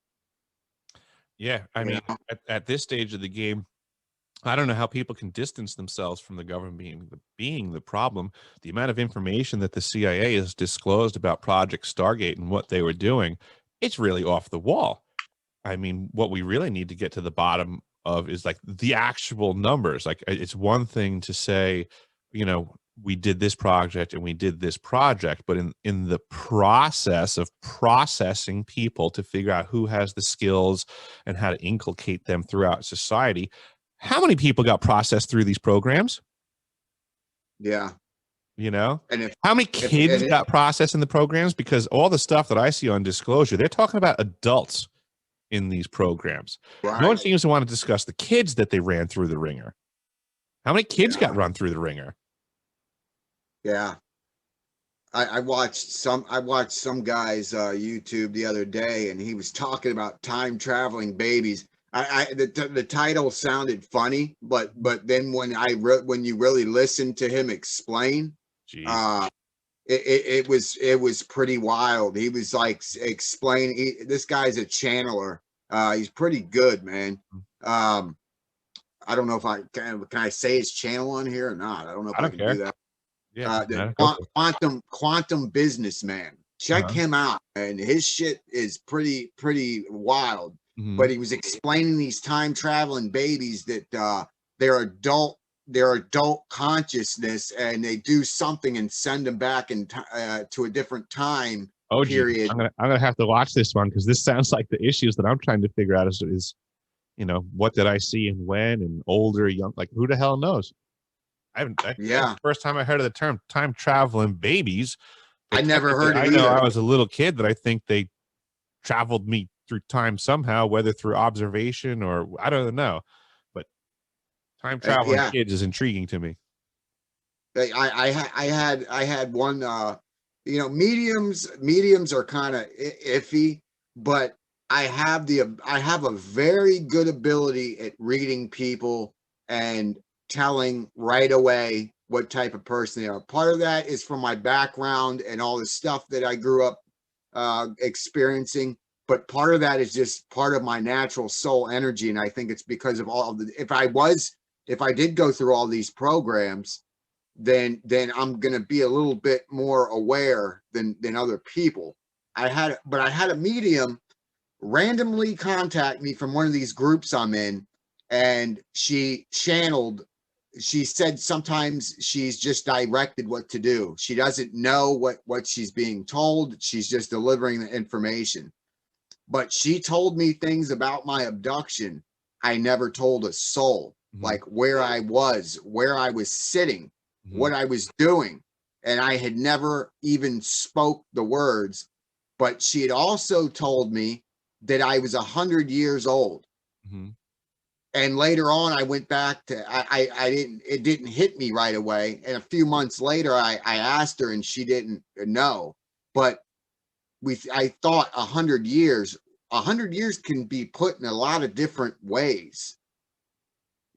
Yeah, I mean, at this stage of the game, I don't know how people can distance themselves from the government being the problem. The amount of information that the CIA has disclosed about Project Stargate and what they were doing, it's really off the wall. I mean, what we really need to get to the bottom of is like the actual numbers. Like, it's one thing to say, we did this project and we did this project, but in the process of processing people to figure out who has the skills and how to inculcate them throughout society, how many people got processed through these programs? Yeah. And how many kids got processed in the programs? Because all the stuff that I see on Disclosure, they're talking about adults in these programs. Right. No one seems to want to discuss the kids that they ran through the ringer. How many kids got run through the ringer? Yeah. I watched some guy's YouTube the other day, and he was talking about time traveling babies. The title sounded funny, but then when you really listened to him explain, it was pretty wild. He was like explaining. This guy's a channeler. He's pretty good, man. I don't know if can I say his channel on here or not. I don't know if I can do that. Yeah, the quantum businessman. Check him out, and his shit is pretty wild. But he was explaining these time traveling babies that they're adult consciousness, and they do something and send them back in to a different time period. I'm gonna have to watch this one, because this sounds like the issues that I'm trying to figure out is what did I see and when, and older, young, like who the hell knows? That's the first time I heard of the term time traveling babies. I never heard it either. I know either. I was a little kid that I think they traveled me through time somehow, whether through observation or I don't know. But time traveling kids is intriguing to me. I had one. Mediums are kind of iffy, but I have a very good ability at reading people and telling right away what type of person they are. Part of that is from my background and all the stuff that I grew up experiencing, but part of that is just part of my natural soul energy, and I think it's because of all of the. If I did go through all these programs, then I'm gonna be a little bit more aware than other people. I had a medium randomly contact me from one of these groups I'm in, and she said sometimes she's just directed what to do. She doesn't know what she's being told. She's just delivering the information. But she told me things about my abduction I never told a soul, like where I was sitting, what I was doing. And I had never even spoke the words. But she had also told me that I was 100 years old. And later on, I went back to, it didn't hit me right away. And a few months later, I asked her and she didn't know. But I thought 100 years can be put in a lot of different ways.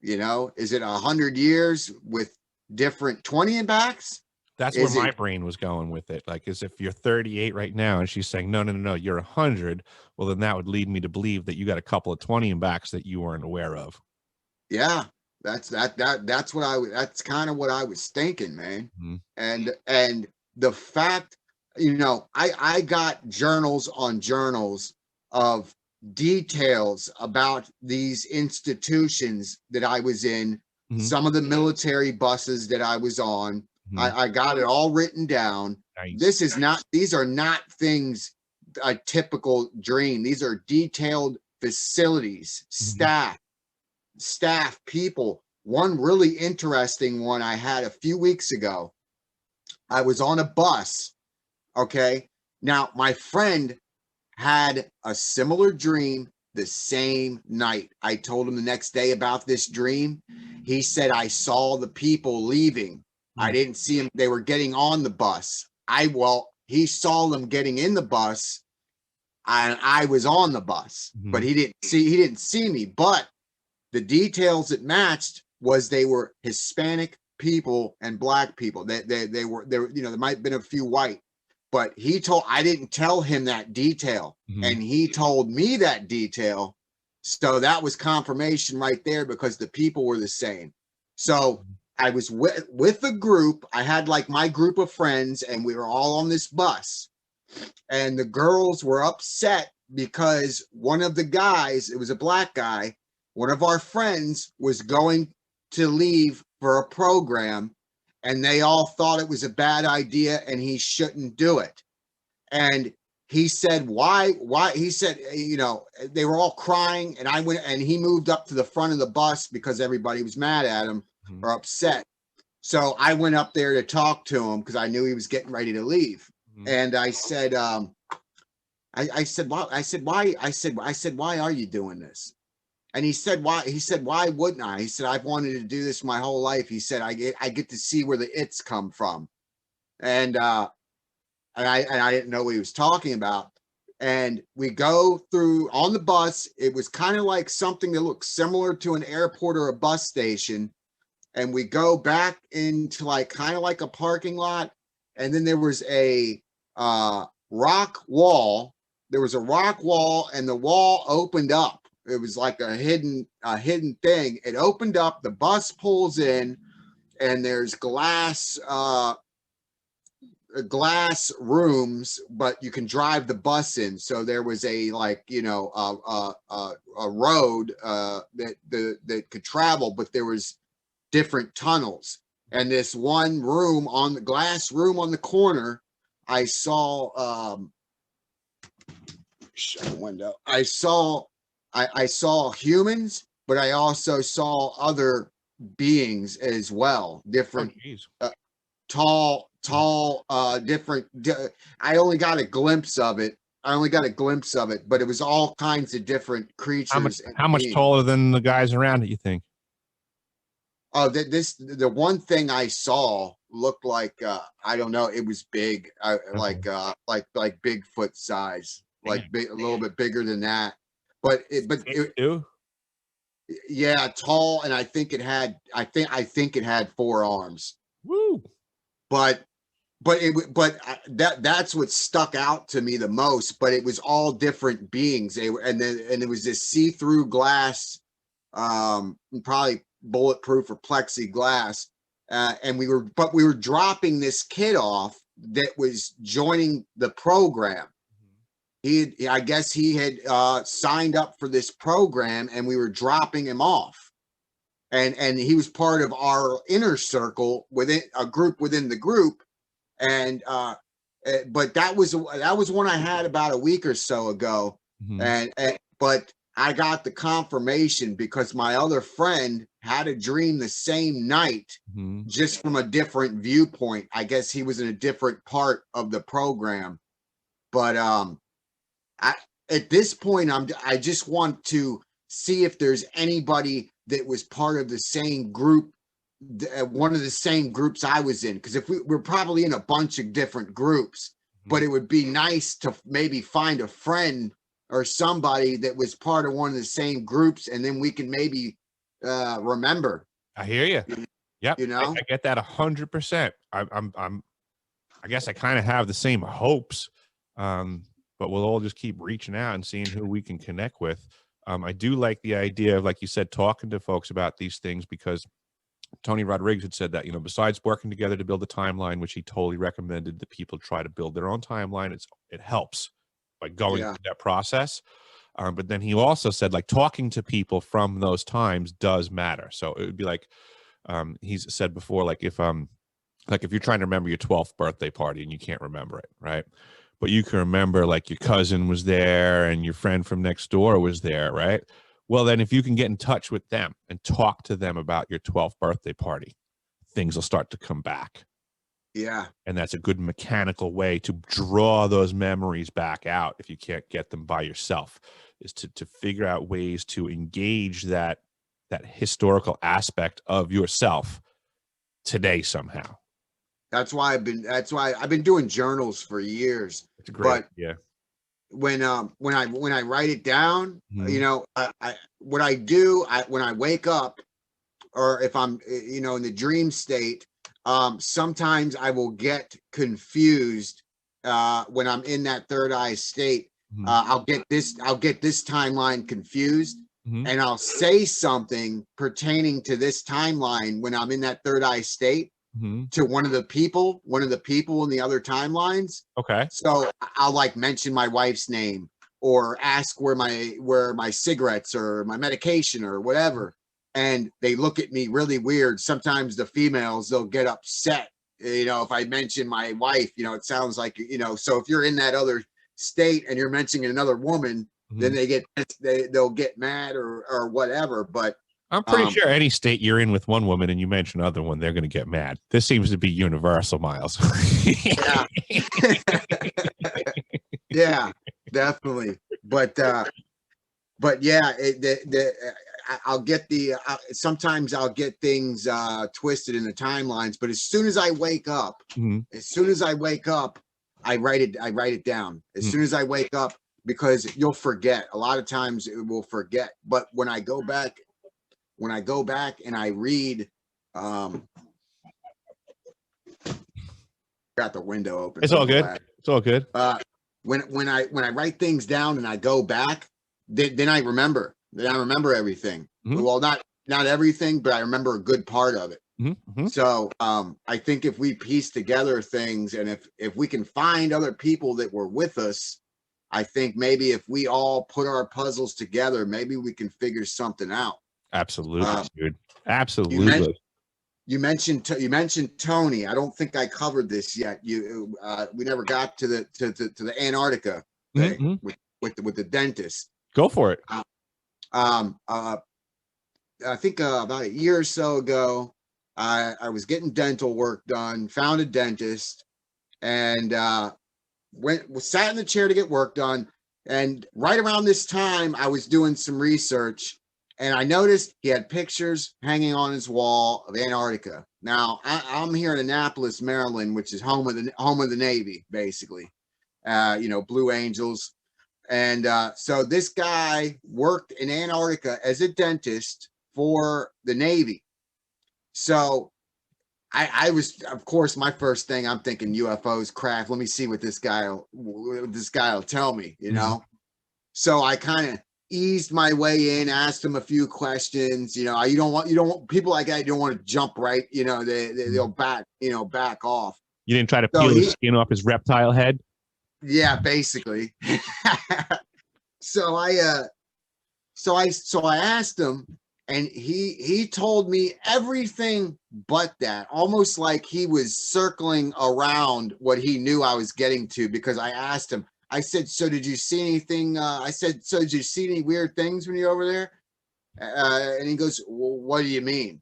Is it 100 years with different 20 and backs? That's where my brain was going with it. Like, as if you're 38 right now and she's saying, no, you're 100. Well, then that would lead me to believe that you got a couple of 20 and backs that you weren't aware of. Yeah, that's kind of what I was thinking, man. And the fact, I got journals on journals of details about these institutions that I was in, some of the military buses that I was on. I got it all written down. Nice. These are not things a typical dream. These are detailed facilities, staff, people. One really interesting one I had a few weeks ago. I was on a bus. Okay. Now, my friend had a similar dream the same night. I told him the next day about this dream. He said, I saw the people leaving. I didn't see him. They were getting on the bus. He saw them getting in the bus, and I was on the bus, but he didn't see me. But the details that matched was they were Hispanic people and Black people. They were there might have been a few white, but I didn't tell him that detail, and he told me that detail. So that was confirmation right there, because the people were the same. So I was with a group. I had like my group of friends, and we were all on this bus, and the girls were upset because one of the guys, it was a Black guy, one of our friends was going to leave for a program, and they all thought it was a bad idea and he shouldn't do it. And he said, why? He said, they were all crying, and I went, and he moved up to the front of the bus because everybody was mad at him or upset. So I went up there to talk to him because I knew he was getting ready to leave. And I said, why are you doing this? And he said, why? He said, why wouldn't I? He said, I've wanted to do this my whole life. He said, I get to see where the its come from. And I didn't know what he was talking about. And we go through on the bus. It was kind of like something that looked similar to an airport or a bus station. And we go back into like kind of like a parking lot. And then there was a rock wall. There was a rock wall, and the wall opened up. It was like a hidden thing. It opened up. The bus pulls in, and there's glass rooms, but you can drive the bus in. So there was a like, you know, a road that could travel, but there was different tunnels. And this one room on the glass room on the corner, I saw shut the window. I saw humans, but I also saw other beings as well. Different, tall, different. I only got a glimpse of it. But it was all kinds of different creatures. How much taller than the guys around it, you think? Oh, the one thing I saw looked like I don't know. It was big, like Bigfoot size, like big, a little bit bigger than that. But yeah, tall, and I think it had 4 arms. Woo! But that's what stuck out to me the most. But it was all different beings. And it was this see-through glass, probably bulletproof or plexiglass. And we were dropping this kid off that was joining the program. I guess he had signed up for this program, and we were dropping him off. And he was part of our inner circle within a group within the group. And but that was one I had about a week or so ago. But I got the confirmation because my other friend had a dream the same night, just from a different viewpoint. I guess he was in a different part of the program. But at this point, I just want to see if there's anybody that was part of the same group, one of the same groups I was in. Because if we're probably in a bunch of different groups, but it would be nice to maybe find a friend or somebody that was part of one of the same groups, and then we can maybe remember. I hear you. Yep. You know, I get that 100%. I guess I kind of have the same hopes, but we'll all just keep reaching out and seeing who we can connect with. I do like the idea of, like you said, talking to folks about these things, because Tony Rodriguez had said that, you know, besides working together to build a timeline, which he totally recommended that people try to build their own timeline, it helps by going through that process. But then he also said, like, talking to people from those times does matter. So it would be like, he's said before, like if you're trying to remember your 12th birthday party and you can't remember it, right? But you can remember like your cousin was there and your friend from next door was there, right? Well, then if you can get in touch with them and talk to them about your 12th birthday party, things will start to come back. Yeah. And that's a good mechanical way to draw those memories back out if you can't get them by yourself, is to figure out ways to engage that historical aspect of yourself today somehow. That's why I've been doing journals for years. It's great. But when I write it down, you know, what I do, when I wake up, or if I'm, you know, in the dream state, sometimes I will get confused when I'm in that third eye state. I'll get this timeline confused, and I'll say something pertaining to this timeline when I'm in that third eye state to one of the people in the other timelines. Okay. So I'll like mention my wife's name, or ask where my cigarettes or my medication or whatever. And they look at me really weird. Sometimes the females, they'll get upset, you know, if I mention my wife. You know, it sounds like, you know, so if you're in that other state and you're mentioning another woman, then they'll get mad or whatever. But I'm pretty sure any state you're in with one woman and you mention another one, they're going to get mad. This seems to be universal, Miles. Yeah. Yeah, definitely. But but yeah, I'll get the sometimes I'll get things twisted in the timelines, but as soon as I wake up, I write it down as soon as I wake up, because you'll forget. A lot of times it will forget, but when I go back and I read, got the window open. It's all good. It's all good. When I write things down and I go back, then I remember. Then I remember everything. Well, not everything, but I remember a good part of it. So I think if we piece together things, and if we can find other people that were with us, I think maybe if we all put our puzzles together, maybe we can figure something out. Absolutely, dude. Absolutely. You mentioned Tony. I don't think I covered this yet. We never got to the Antarctica thing with the dentist. Go for it. I think about a year or so ago, I was getting dental work done, found a dentist, and sat in the chair to get work done. And right around this time, I was doing some research, and I noticed he had pictures hanging on his wall of Antarctica. Now, I'm here in Annapolis, Maryland, which is home of the Navy, basically. Blue Angels. And so this guy worked in Antarctica as a dentist for the Navy. So I was, of course, my first thing, I'm thinking UFOs, craft. Let me see what this guy will tell me, So I kind of eased my way in, asked him a few questions. You don't want people like that. You don't want to jump right. They'll back off. You didn't try to peel the skin off his reptile head. Yeah, basically. So I asked him, and he told me everything but that, almost like he was circling around what he knew I was getting to, because I asked him, I said, so did you see anything? So did you see any weird things when you're over there? And he goes, well, what do you mean?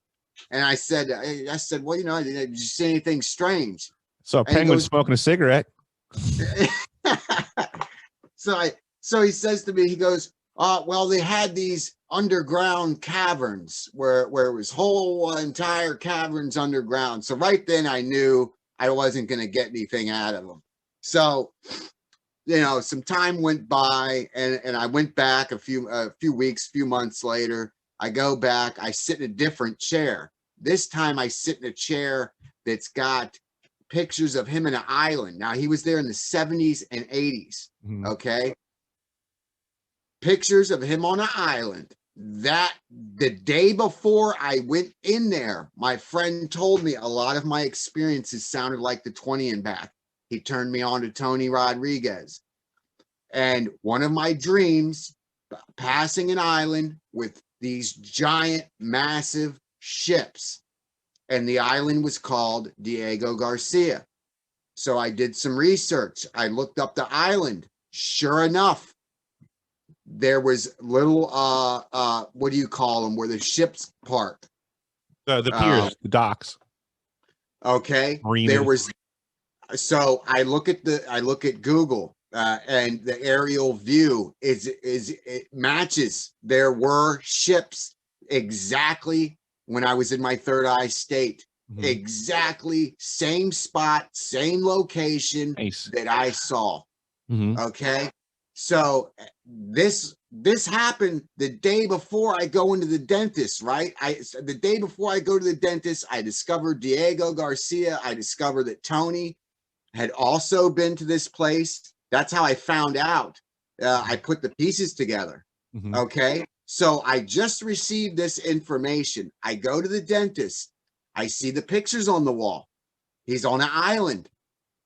And I said, well, did you see anything strange? So a penguin smoking a cigarette. So he says to me, he goes, well, they had these underground caverns where it was whole entire caverns underground. So right then I knew I wasn't going to get anything out of them. So, some time went by, and I went back a few months later. I go back, I sit in a different chair. This time I sit in a chair that's got pictures of him in an island. Now, he was there in the 70s and 80s. Okay. Pictures of him on an island. That the day before I went in there, my friend told me a lot of my experiences sounded like the 20 and back. He turned me on to Tony Rodriguez. And one of my dreams, passing an island with these giant, massive ships. And the island was called Diego Garcia. So I did some research. I looked up the island. Sure enough, there was little, what do you call them, where the ships park? The piers, the docks. Okay. Marinas. There was, so I look at Google, and the aerial view it matches. There were ships exactly when I was in my third eye state. Exactly same spot, same location that I saw. Okay. So this happened the day before I go into the dentist, right? The day before I go to the dentist, I discovered Diego Garcia. I discovered that Tony had also been to this place. That's how I found out. I put the pieces together. Okay. So I just received this information. I go to the dentist. I see the pictures on the wall. He's on an island.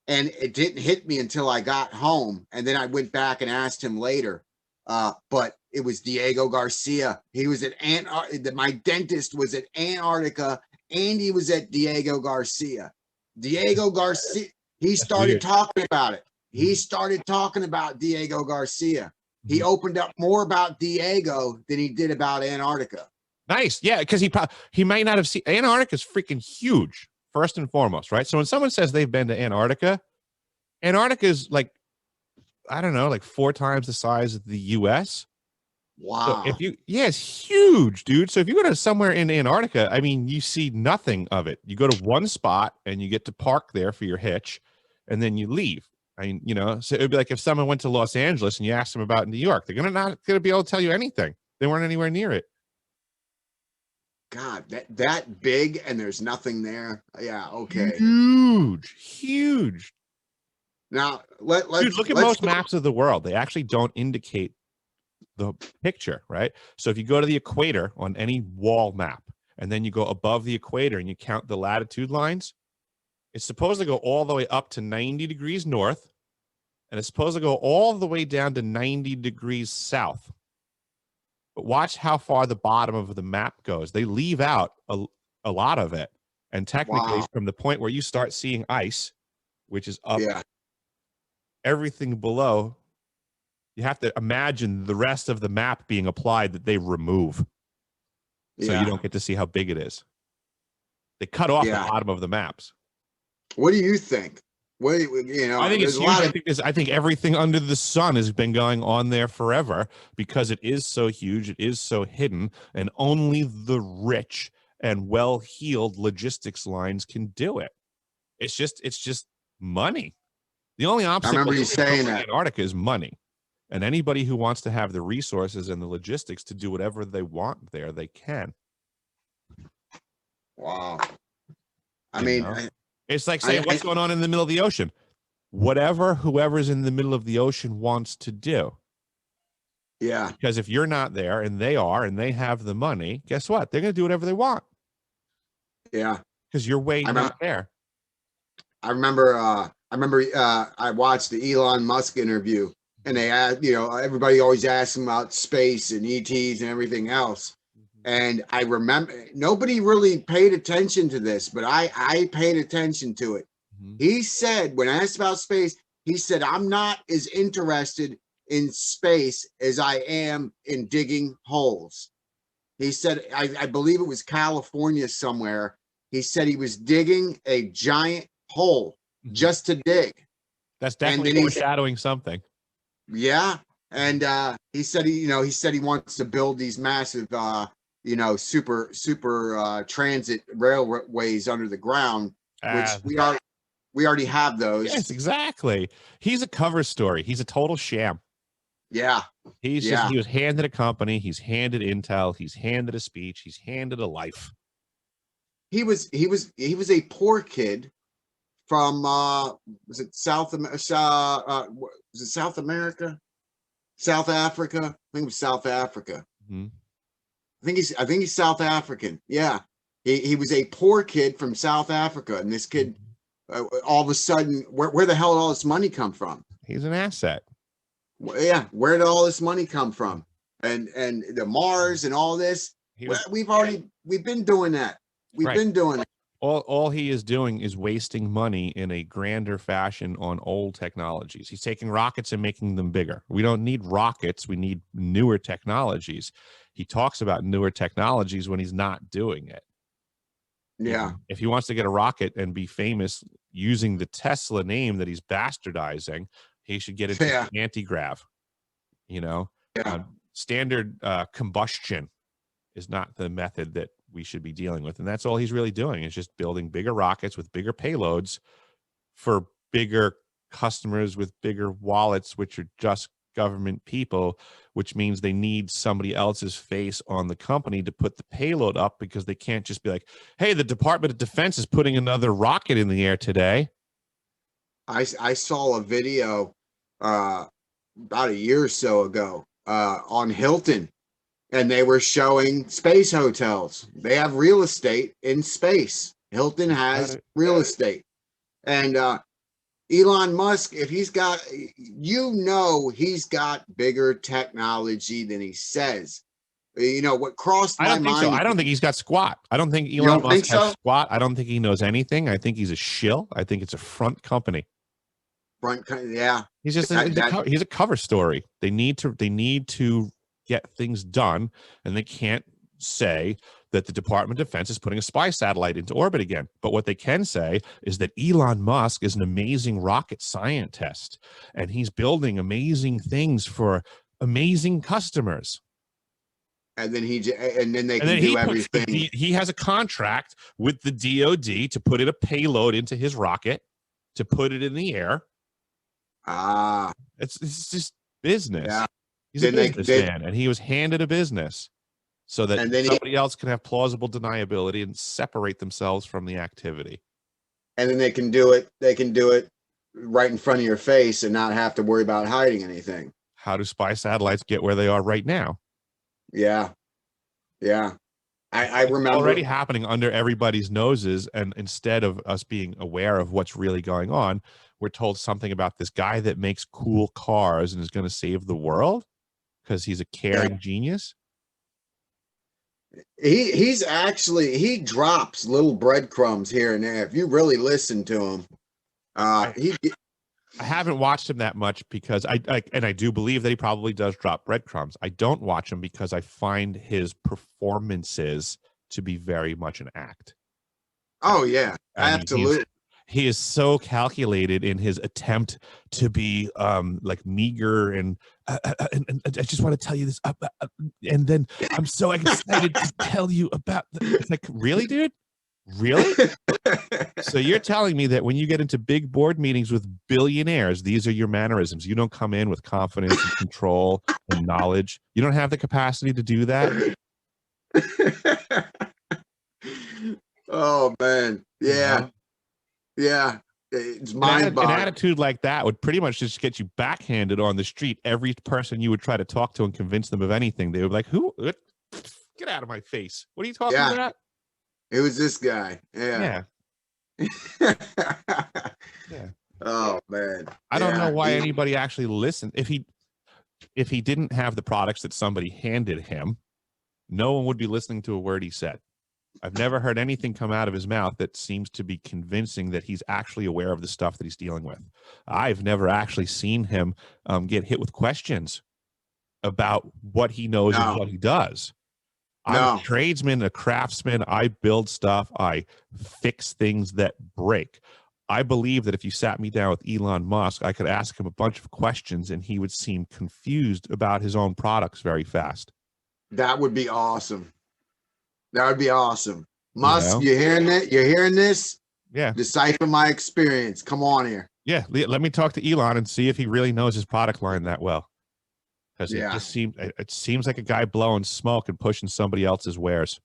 And it didn't hit me until I got home. And then I went back and asked him later. But it was Diego Garcia. He was at my dentist was at Antarctica, and he was at Diego Garcia. Diego Garcia, he started talking about it. He started talking about Diego Garcia. He opened up more about Diego than he did about Antarctica. Nice. Yeah, because he might not have seen. Antarctica is freaking huge. First and foremost, right? So when someone says they've been to Antarctica is like, I don't know, like 4 times the size of the US. Wow. So it's huge, dude. So if you go to somewhere in Antarctica, I mean, you see nothing of it. You go to one spot and you get to park there for your hitch, and then you leave. I mean, so it'd be like if someone went to Los Angeles and you asked them about New York, they're not gonna be able to tell you anything. They weren't anywhere near it. God, that big and there's nothing there. Yeah, okay. Huge. Now let's look at most maps of the world. They actually don't indicate the picture, right? So if you go to the equator on any wall map, and then you go above the equator and you count the latitude lines, it's supposed to go all the way up to 90 degrees north, and it's supposed to go all the way down to 90 degrees south. But watch how far the bottom of the map goes. They leave out a lot of it. And technically, from the point where you start seeing ice, which is up, everything below, you have to imagine the rest of the map being applied that they remove. So you don't get to see how big it is. They cut off the bottom of the maps. What do you think? I think it's huge. I think everything under the sun has been going on there forever because it is so huge. It is so hidden, and only the rich and well-heeled logistics lines can do it. It's just money. The only obstacle I remember you saying that Antarctica is money, and anybody who wants to have the resources and the logistics to do whatever they want there, they can. Wow. I mean, it's like saying, what's going on in the middle of the ocean? Whatever whoever's in the middle of the ocean wants to do. Yeah. Because if you're not there and they are, and they have the money, guess what? They're going to do whatever they want. Yeah. Because you're not there. I remember I watched the Elon Musk interview, and they asked, everybody always asks him about space and ETs and everything else. And I remember nobody really paid attention to this, but I paid attention to it. He said, when asked about space, he said, I'm not as interested in space as I am in digging holes. He said, I believe it was California somewhere. He said he was digging a giant hole just to dig. That's definitely foreshadowing something. Yeah. And he said he wants to build these massive super transit railways under the ground, which we already have those. Yes, exactly. He's a cover story. He's a total sham. Yeah. He was handed a company, he's handed intel, he's handed a speech, he's handed a life. He was a poor kid from was it South America? South Africa? I think it was South Africa. I think he's South African. Yeah. He was a poor kid from South Africa, and this kid all of a sudden, where the hell did all this money come from? He's an asset. Yeah, where did all this money come from? And the Mars and all this. We've been doing that. We've been doing it. All he is doing is wasting money in a grander fashion on old technologies. He's taking rockets and making them bigger. We don't need rockets. We need newer technologies. He talks about newer technologies when he's not doing it. Yeah. If he wants to get a rocket and be famous using the Tesla name that he's bastardizing, he should get into anti-grav. Standard combustion is not the method that we should be dealing with. And that's all he's really doing, is just building bigger rockets with bigger payloads for bigger customers with bigger wallets, which are just government people, which means they need somebody else's face on the company to put the payload up, because they can't just be like, hey, the Department of Defense is putting another rocket in the air today. I saw a video about a year or so ago on Hilton, and they were showing space hotels. They have real estate in space. Hilton has real estate. And Elon Musk, if he's got, he's got bigger technology than he says. What crossed my mind. So. I don't think he's got squat. I don't think Elon Musk has squat. I don't think he knows anything. I think he's a shill. I think it's a front company. Yeah. He's just he's a cover story. They need to get things done, and they can't say that the Department of Defense is putting a spy satellite into orbit again. But what they can say is that Elon Musk is an amazing rocket scientist, and he's building amazing things for amazing customers. and then they can do everything. He has a contract with the DOD to put in a payload into his rocket, to put it in the air. It's just business. Yeah. He's a businessman, and he was handed a business so that somebody else can have plausible deniability and separate themselves from the activity. And then they can do it. They can do it right in front of your face and not have to worry about hiding anything. How do spy satellites get where they are right now? Yeah. Yeah. I remember it's already happening under everybody's noses. And instead of us being aware of what's really going on, we're told something about this guy that makes cool cars and is going to save the world because he's a caring genius. He drops little breadcrumbs here and there. If you really listen to him, I haven't watched him that much because I do believe that he probably does drop breadcrumbs. I don't watch him because I find his performances to be very much an act. Oh yeah, absolutely. He is so calculated in his attempt to be like meager and I just want to tell you this and then I'm so excited to tell you about it's like, really, dude? Really? So you're telling me that when you get into big board meetings with billionaires, these are your mannerisms. You don't come in with confidence and control and knowledge. You don't have the capacity to do that? Oh man. Yeah. Yeah, it's mind-boggling. An attitude like that would pretty much just get you backhanded on the street. Every person you would try to talk to and convince them of anything, they would be like, "Who? Get out of my face! What are you talking about?" It was this guy. Yeah. Yeah. Oh man. I don't know why anybody actually listened. If he didn't have the products that somebody handed him, no one would be listening to a word he said. I've never heard anything come out of his mouth that seems to be convincing that he's actually aware of the stuff that he's dealing with. I've never actually seen him get hit with questions about what he knows and what he does. I'm a tradesman, a craftsman. I build stuff. I fix things that break. I believe that if you sat me down with Elon Musk, I could ask him a bunch of questions and he would seem confused about his own products very fast. That would be awesome. That would be awesome. Musk, you hearing that? You're hearing this? Yeah. Decipher my experience. Come on here. Yeah. Let me talk to Elon and see if he really knows his product line that well. Because it seems like a guy blowing smoke and pushing somebody else's wares.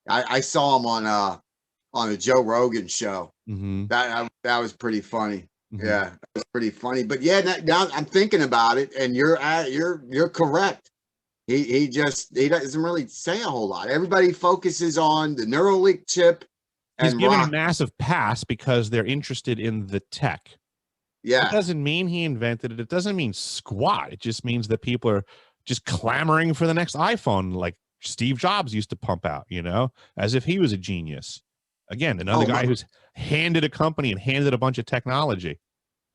I saw him on a Joe Rogan show. Mm-hmm. That was pretty funny. Mm-hmm. Yeah, it was pretty funny. But yeah, now I'm thinking about it, and you're correct. He doesn't really say a whole lot. Everybody focuses on the Neuralink chip. He's given a massive pass because they're interested in the tech. Yeah. It doesn't mean he invented it. It doesn't mean squat. It just means that people are just clamoring for the next iPhone like Steve Jobs used to pump out, as if he was a genius. Again, another guy who's handed a company and handed a bunch of technology.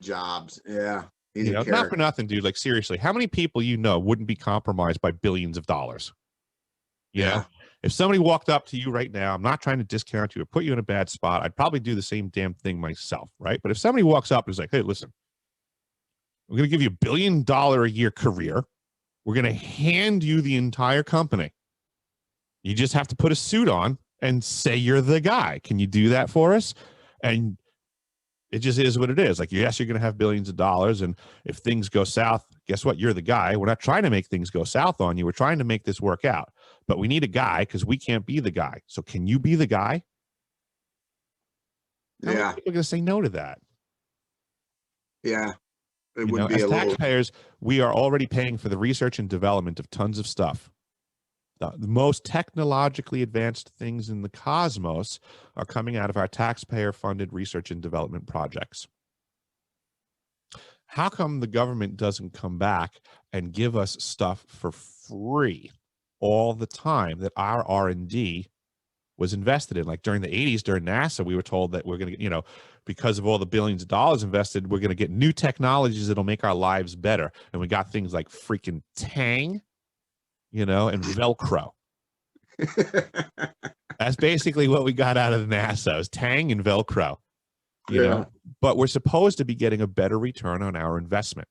Jobs, yeah. Not for nothing, dude. Like, seriously, how many people wouldn't be compromised by billions of dollars? You know? If somebody walked up to you right now, I'm not trying to discount you or put you in a bad spot. I'd probably do the same damn thing myself, right? But if somebody walks up and is like, hey, listen, we're going to give you $1 billion a year career. We're going to hand you the entire company. You just have to put a suit on and say you're the guy. Can you do that for us? And it just is what it is. Like, yes, you're going to have billions of dollars. And if things go south, guess what? You're the guy. We're not trying to make things go south on you. We're trying to make this work out. But we need a guy because we can't be the guy. So can you be the guy? How many people are going to say no to that? Yeah. It would be as taxpayers, we are already paying for the research and development of tons of stuff. The most technologically advanced things in the cosmos are coming out of our taxpayer-funded research and development projects. How come the government doesn't come back and give us stuff for free all the time that our R&D was invested in? Like during the 80s, during NASA, we were told that we're going to, because of all the billions of dollars invested, we're going to get new technologies that'll make our lives better. And we got things like freaking Tang, and Velcro. That's basically what we got out of NASA, is Tang and Velcro. You know, but we're supposed to be getting a better return on our investment.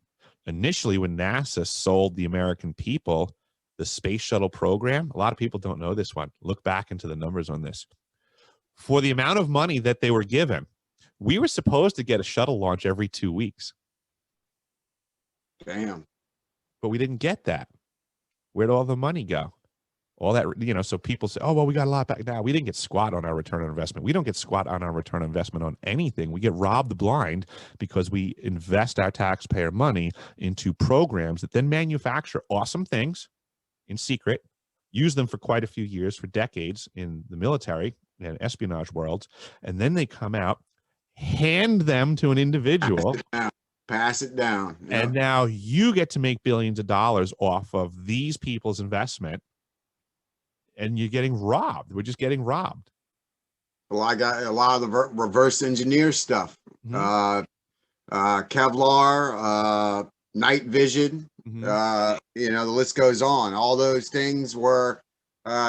Initially, when NASA sold the American people the space shuttle program, a lot of people don't know this one. Look back into the numbers on this. For the amount of money that they were given, we were supposed to get a shuttle launch every 2 weeks. Damn. But we didn't get that. Where'd all the money go? All that, so people say, oh, well, we got a lot back. Now, we didn't get squat on our return on investment. We don't get squat on our return on investment on anything. We get robbed blind because we invest our taxpayer money into programs that then manufacture awesome things in secret, use them for quite a few years, for decades in the military and espionage worlds, and then they come out, hand them to an individual. Pass it down. Yeah. And now you get to make billions of dollars off of these people's investment. And you're getting robbed. We're just getting robbed. Well, I got a lot of the reverse engineer stuff. Kevlar, night vision, the list goes on. All those things were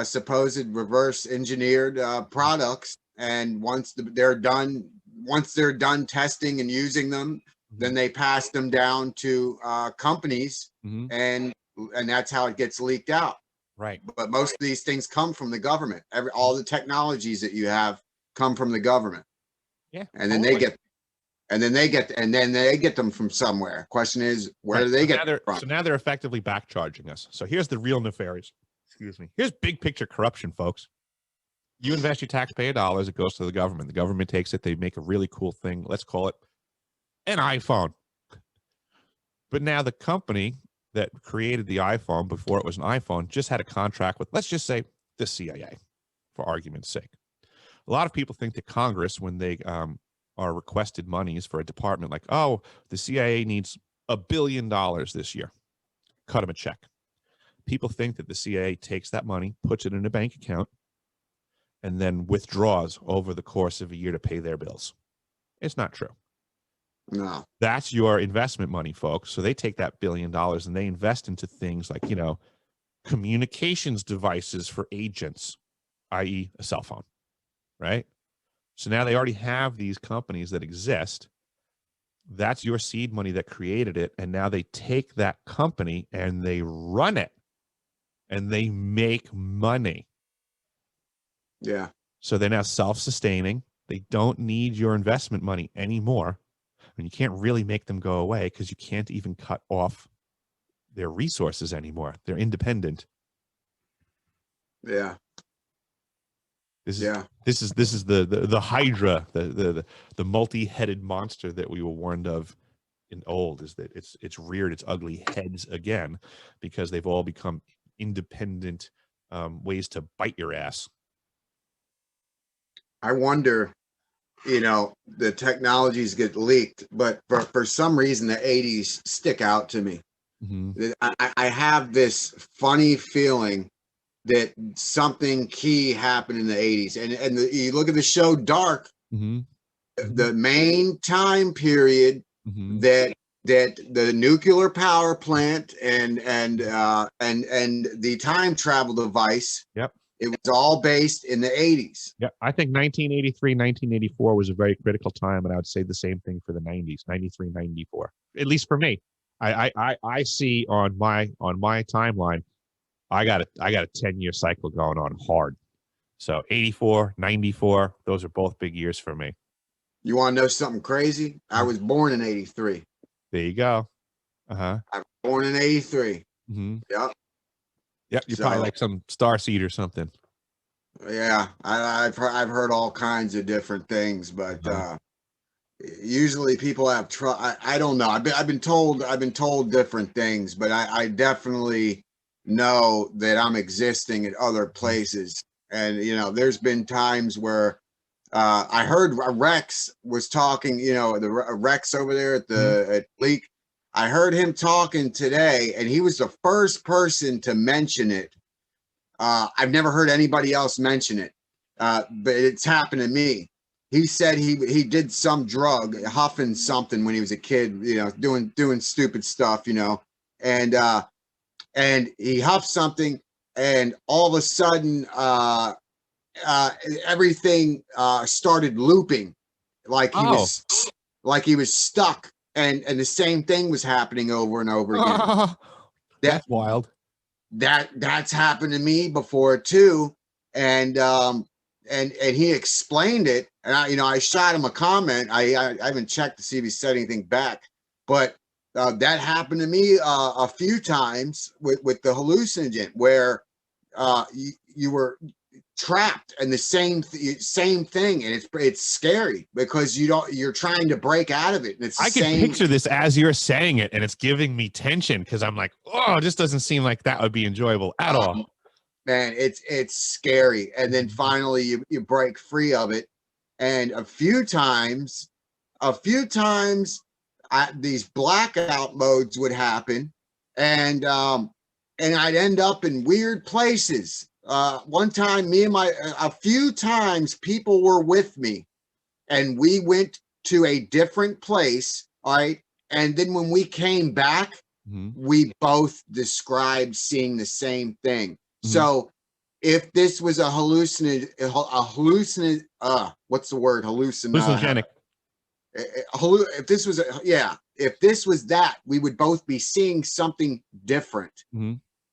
supposed reverse engineered products. And once they're done testing and using them, then they pass them down to companies, and that's how it gets leaked out. Right. But most of these things come from the government. All the technologies that you have come from the government. Yeah. And then they get them from somewhere. Question is, where do they get them from? So now they're effectively backcharging us. So here's the real nefarious. Excuse me. Here's big picture corruption, folks. You invest your taxpayer dollars, it goes to the government. The government takes it, they make a really cool thing. Let's call it an iPhone. But now the company that created the iPhone before it was an iPhone just had a contract with, let's just say, the CIA, for argument's sake. A lot of people think that Congress, when they are requested monies for a department, like, oh, the CIA needs $1 billion this year, cut them a check. People think that the CIA takes that money, puts it in a bank account, and then withdraws over the course of a year to pay their bills. It's not true. No. That's your investment money, folks. So they take that $1 billion and they invest into things like, communications devices for agents, i.e. a cell phone, right? So now they already have these companies that exist. That's your seed money that created it. And now they take that company and they run it and they make money. Yeah. So they're now self-sustaining. They don't need your investment money anymore. And you can't really make them go away because you can't even cut off their resources anymore. They're independent. Yeah. This is the Hydra, the multi-headed monster that we were warned of in old, is that it's reared its ugly heads again because they've all become independent ways to bite your ass. I wonder, the technologies get leaked, but for some reason the 80s stick out to me. I have this funny feeling that something key happened in the 80s, and you look at the show Dark, the main time period that the nuclear power plant and the time travel device. Yep. It was all based in the 80s. Yeah, I think 1983, 1984 was a very critical time, and I would say the same thing for the 90s, 93, 94. At least for me, I see on my timeline, I got a 10-year cycle going on hard. So 84, 94, those are both big years for me. You want to know something crazy? I was born in 83. There you go. I was born in 83. Yep. Yep, you're probably like some starseed or something. Yeah, I've heard all kinds of different things, but usually people have I don't know. I've been told different things, but I definitely know that I'm existing at other places. And there's been times where I heard Rex was talking. The Rex over there at Leak. I heard him talking today, and he was the first person to mention it. I've never heard anybody else mention it, but it's happened to me. He said he did some drug, huffing something when he was a kid, doing stupid stuff, and he huffed something, and all of a sudden, everything started looping, like he was stuck. And the same thing was happening over and over again. That's wild. that's happened to me before too. And he explained it, and I shot him a comment. I haven't checked to see if he said anything back, but that happened to me a few times with the hallucinogen, where you were trapped in the same thing, and it's scary because you're trying to break out of it, and I can picture this as you're saying it, and it's giving me tension because I'm like, oh, it just doesn't seem like that would be enjoyable at all. Man, it's scary. And then finally you break free of it, and a few times these blackout modes would happen, and I'd end up in weird places. One time, a few times people were with me, and we went to a different place. All right. And then when we came back, we both described seeing the same thing. So if this was hallucinogenic, if this was that, we would both be seeing something different.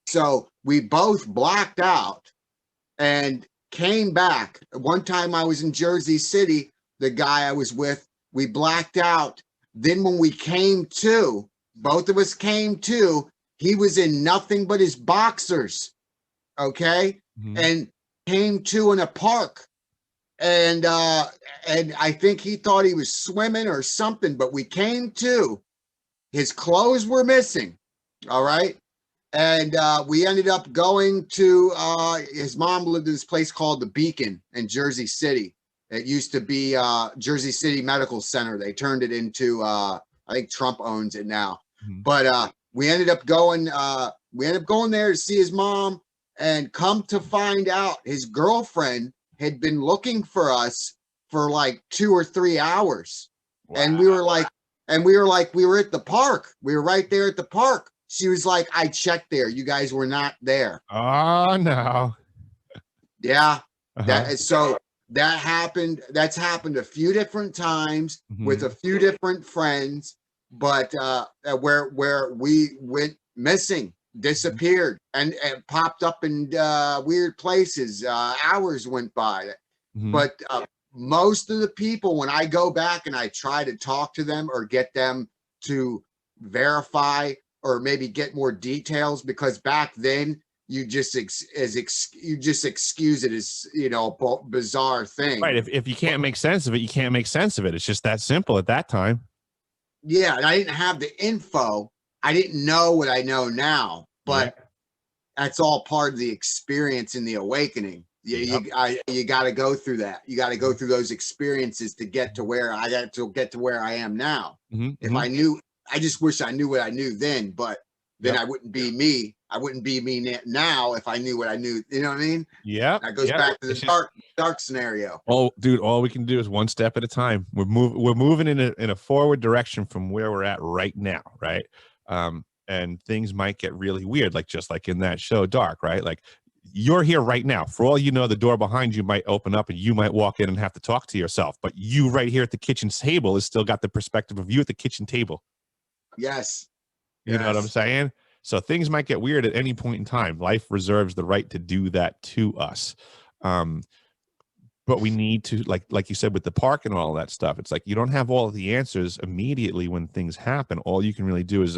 So we both blacked out and came back. One time I was in Jersey City, the guy I was with, we blacked out. Then when we came to, both of us came to, he was in nothing but his boxers, okay? And came to in a park. And I think he thought he was swimming or something, but we came to, his clothes were missing, all right? And we ended up going to, his mom lived in this place called the Beacon in Jersey City. It used to be Jersey City Medical Center. They turned it into, I think Trump owns it now. But we ended up going there to see his mom, and come to find out his girlfriend had been looking for us for like 2 or 3 hours. Wow. And we were like, we were at the park. We were right there at the park. She was like, I checked there. You guys were not there. Oh, no. Yeah. So that happened. That's happened a few different times with a few different friends, but where we went missing, disappeared, and popped up in weird places. Hours went by. But most of the people, when I go back and I try to talk to them or get them to verify or maybe get more details, because back then you just excuse it as, a bizarre thing. Right. If you can't make sense of it, you can't make sense of it. It's just that simple at that time. Yeah. And I didn't have the info. I didn't know what I know now, but that's all part of the experience in the awakening. You got to go through that. You got to go through those experiences to get to where I am now. If I knew, I just wish I knew what I knew then, but then I wouldn't be me. I wouldn't be me now if I knew what I knew. You know what I mean? Yeah. That goes back to the dark scenario. Oh, dude, all we can do is one step at a time. We're moving in a forward direction from where we're at right now, right? And things might get really weird, just like in that show, Dark, right? Like, you're here right now. For all you know, the door behind you might open up and you might walk in and have to talk to yourself. But you right here at the kitchen table has still got the perspective of you at the kitchen table. Yes. You know what I'm saying? So things might get weird at any point in time. Life reserves the right to do that to us. But we need to, like you said, with the park and all that stuff, it's like you don't have all of the answers immediately when things happen. All you can really do is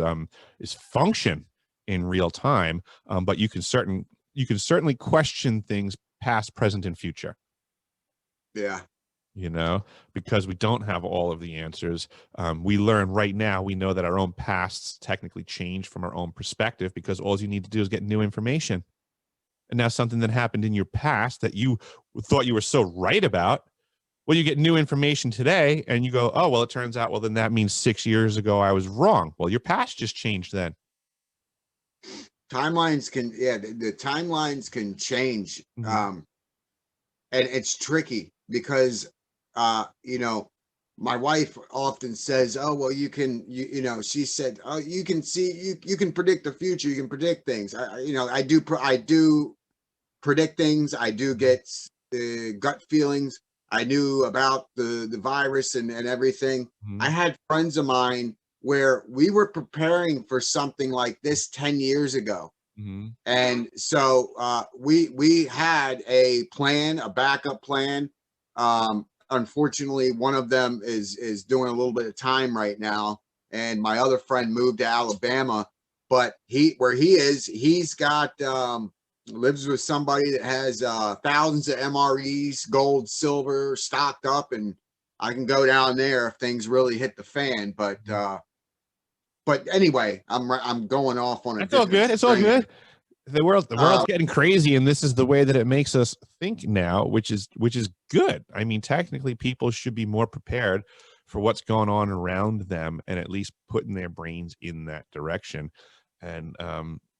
function in real time. But you can certainly question things past, present, and future. Yeah. Because we don't have all of the answers. We learn right now, we know that our own pasts technically change from our own perspective, because all you need to do is get new information. And now something that happened in your past that you thought you were so right about, well, you get new information today and you go, oh, well, it turns out, well, then that means 6 years ago I was wrong. Well, your past just changed then. Timelines can, the timelines can change. And it's tricky because, my wife often says, oh, well, she said, oh, you can see, you can predict the future. You can predict things. I do predict things. I do get gut feelings. I knew about the virus and everything. I had friends of mine where we were preparing for something like this 10 years ago. And so we had a plan, a backup plan. Unfortunately, one of them is doing a little bit of time right now, and my other friend moved to Alabama. But where he is, he's got lives with somebody that has thousands of MREs, gold, silver, stocked up, and I can go down there if things really hit the fan. But anyway, I'm going off on a. It's all good. It's all good. The world's getting crazy, and this is the way that it makes us think now, which is good. I mean, technically, people should be more prepared for what's going on around them, and at least putting their brains in that direction, and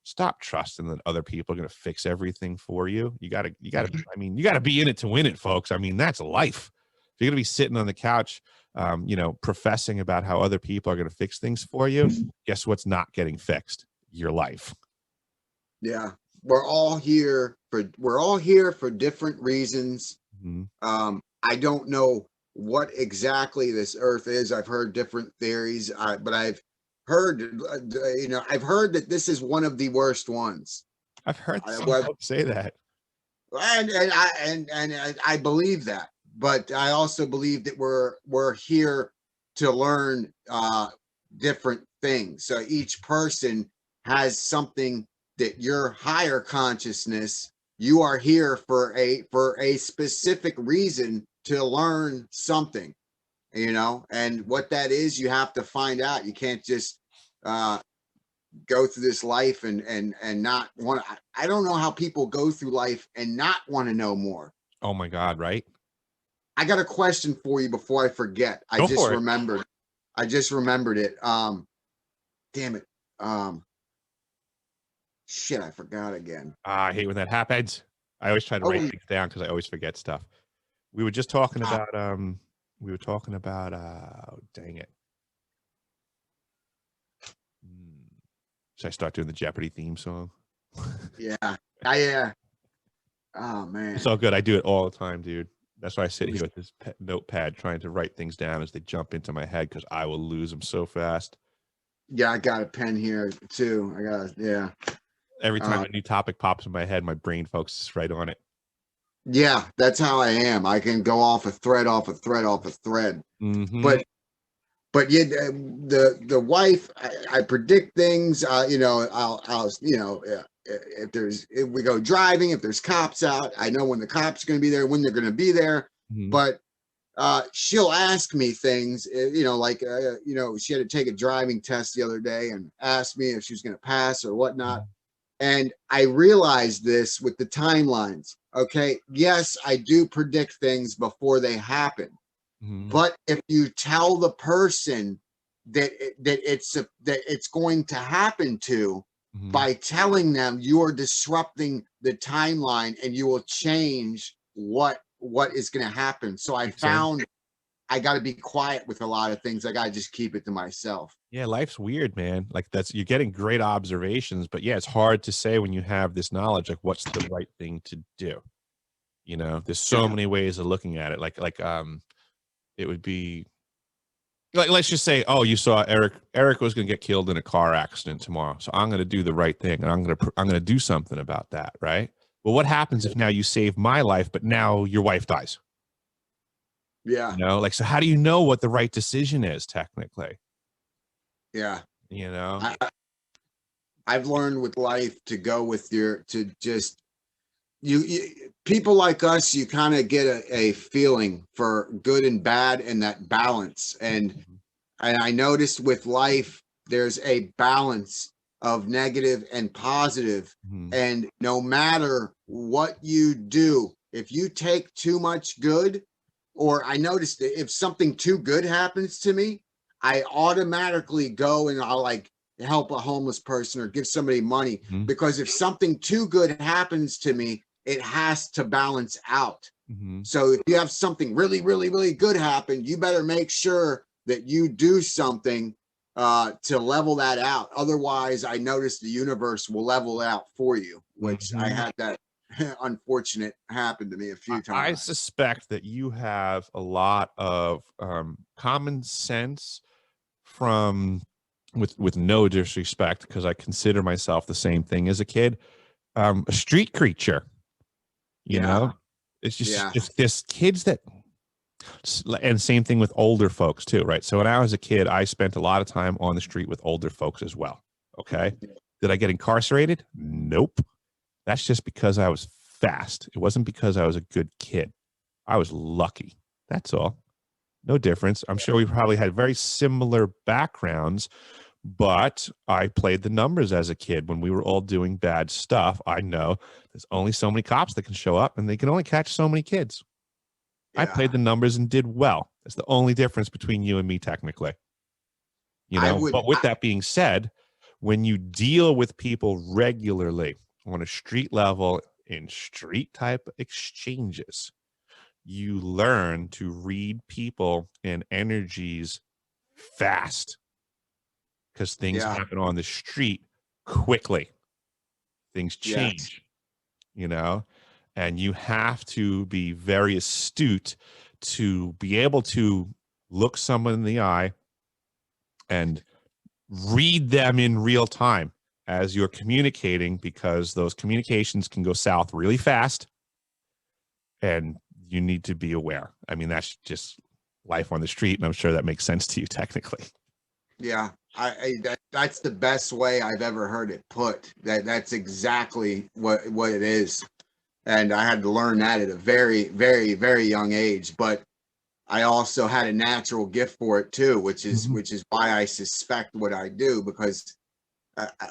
stop trusting that other people are going to fix everything for you. You gotta. I mean, you gotta be in it to win it, folks. I mean, that's life. If you're gonna be sitting on the couch, professing about how other people are going to fix things for you, guess what's not getting fixed? Your life. Yeah, we're all here for different reasons. I don't know what exactly this Earth is. I've heard different theories, but I've heard, I've heard that this is one of the worst ones. I've heard some folks say that, and I believe that. But I also believe that we're here to learn different things. So each person has something that your higher consciousness, you are here for a specific reason to learn something, and what that is, you have to find out. You can't just go through this life and not want to. I don't know how people go through life and not want to know more. Oh my God, right? I got a question for you before I forget. I just remembered it. Damn it. Shit, I forgot again. I hate when that happens. I always try to write things down because I always forget stuff. We were just talking about dang it. Should I start doing the Jeopardy theme song? Yeah. Oh man. It's all good. I do it all the time, dude. That's why I sit here with this notepad trying to write things down as they jump into my head, because I will lose them so fast. Yeah, I got a pen here too. Every time a new topic pops in my head, my brain focuses right on it. Yeah, that's how I am. I can go off a thread, off a thread, off a thread. But yeah, the wife, I predict things. If we go driving, if there's cops out, I know when the cops are going to be there, when they're going to be there. But she'll ask me things, she had to take a driving test the other day and asked me if she was going to pass or whatnot. And I realized this with the timelines. Okay, yes, I do predict things before they happen. But if you tell the person that it's going to happen to, by telling them, you are disrupting the timeline and you will change what is going to happen. So I found I got to be quiet with a lot of things. I got to just keep it to myself. Yeah, life's weird, man. Like you're getting great observations, but yeah, it's hard to say when you have this knowledge, like what's the right thing to do. There's so many ways of looking at it. Like it would be like, let's just say, oh, you saw Eric was going to get killed in a car accident tomorrow. So I'm going to do the right thing, and I'm going to do something about that. Right. Well, what happens if now you save my life, but now your wife dies? Yeah. So how do you know what the right decision is technically? Yeah. I've learned with life to go with people like us, you kind of get a feeling for good and bad and that balance. And I noticed with life, there's a balance of negative and positive. And no matter what you do, if you take too much good, or I noticed that if something too good happens to me, I automatically go and I'll help a homeless person or give somebody money, because if something too good happens to me, it has to balance out. So if you have something really, really, really good happen, you better make sure that you do something to level that out. Otherwise, I noticed the universe will level out for you, which I had that unfortunate happen to me a few times. I suspect that you have a lot of common sense from with no disrespect, because I consider myself the same thing as a kid, a street creature. You know, it's just this kids that, and same thing with older folks too, right? So when I was a kid, I spent a lot of time on the street with older folks as well. Okay. Did I get incarcerated? Nope. That's just because I was fast. It wasn't because I was a good kid. I was lucky. That's all. No difference. I'm sure we probably had very similar backgrounds, but I played the numbers as a kid when we were all doing bad stuff. I know there's only so many cops that can show up and they can only catch so many kids. I played the numbers and did well. That's the only difference between you and me, technically. You know, but with that being said, when you deal with people regularly on a street level in street type exchanges, you learn to read people and energies fast, because things happen on the street quickly. Things change, you know, and you have to be very astute to be able to look someone in the eye and read them in real time as you're communicating, because those communications can go south really fast and you need to be aware. I mean, that's just life on the street, and I'm sure that makes sense to you technically. Yeah, that's the best way I've ever heard it put. That's exactly what it is. And I had to learn that at a very, very, very young age. But I also had a natural gift for it too, which is why I suspect what I do, because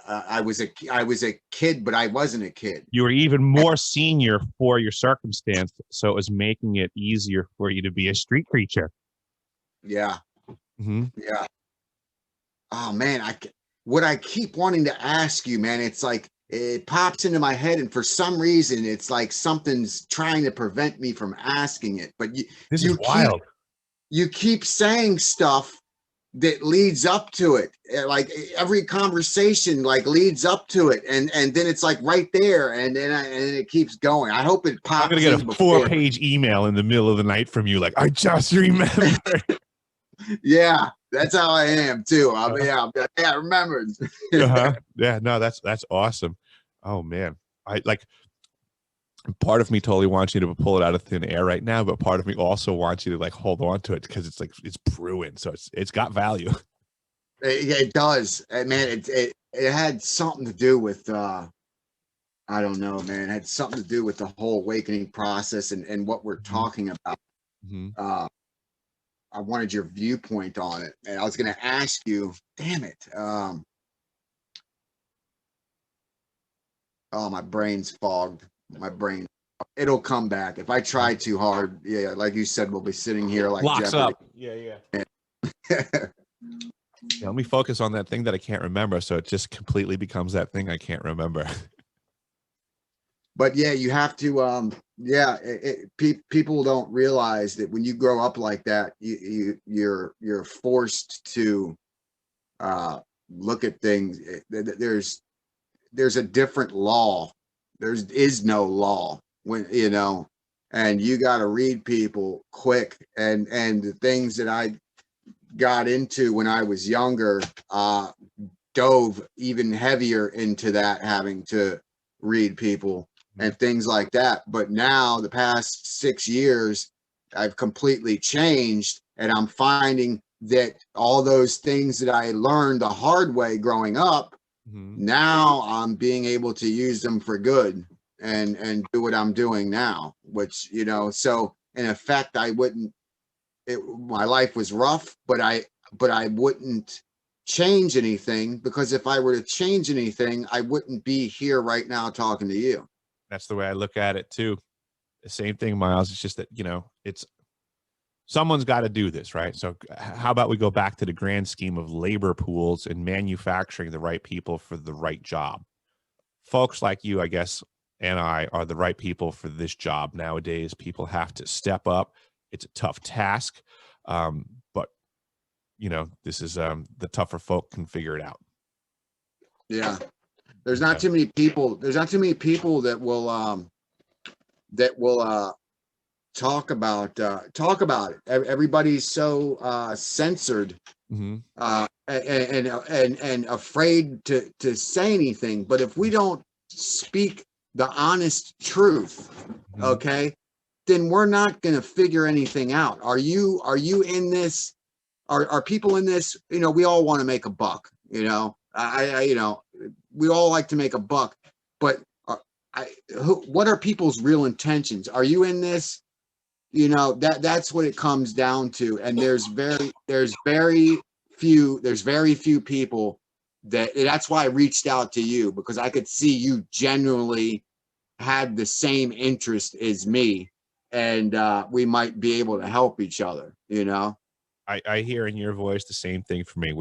I was a kid, but I wasn't a kid. You were even more senior for your circumstance, so it was making it easier for you to be a street creature. Yeah. Yeah. Oh man, what I keep wanting to ask you, man, it's like it pops into my head, and for some reason, it's like something's trying to prevent me from asking it. But this is wild. You keep saying stuff that leads up to it. Like every conversation like leads up to it, and then it's like right there, and then it keeps going. I hope it pops. I'm gonna get a 4-page email in the middle of the night from you, like, I just remembered. Yeah, that's how I am too. I remembered. Yeah, no, that's awesome. Oh man, part of me totally wants you to pull it out of thin air right now, but part of me also wants you to like hold on to it, because it's like it's brewing, so it's got value. It does, man. It had something to do with I don't know, man. It had something to do with the whole awakening process and what we're talking about. I wanted your viewpoint on it, and I was going to ask you. Damn it! Oh, my brain's fogged. My brain. It'll come back if I try too hard. Yeah, like you said, we'll be sitting here like locks Jeopardy. up. Yeah. Let me focus on that thing that I can't remember, so it just completely becomes that thing I can't remember. But yeah, you have to. People don't realize that when you grow up like that, you're forced to look at things. There's a different law. There is no law when and you got to read people quick. And the things that I got into when I was younger dove even heavier into that, having to read people and things like that. But now the past 6 years, I've completely changed, and I'm finding that all those things that I learned the hard way growing up, now I'm being able to use them for good and do what I'm doing now, which, so in effect, my life was rough, but I wouldn't change anything, because if I were to change anything, I wouldn't be here right now talking to you. That's the way I look at it too. The same thing, Miles. It's just that, it's someone's got to do this, right? So how about we go back to the grand scheme of labor pools and manufacturing the right people for the right job? Folks like you, I guess, and I are the right people for this job. Nowadays, people have to step up. It's a tough task. But this is the tougher folk can figure it out. Yeah. There's not too many people that will talk about it. Everybody's so censored Mm-hmm. And afraid to say anything. But if we don't speak the honest truth, Mm-hmm. okay, then we're not going to figure anything out. Are you in this? Are people in this? You know, we all want to make a buck. You know, you know, we all like to make a buck, but what are people's real intentions? Are you in this? You know, that's what it comes down to. And there's very few people that's why I reached out to you, because I could see you genuinely had the same interest as me, and we might be able to help each other, you know. I hear in your voice the same thing for me.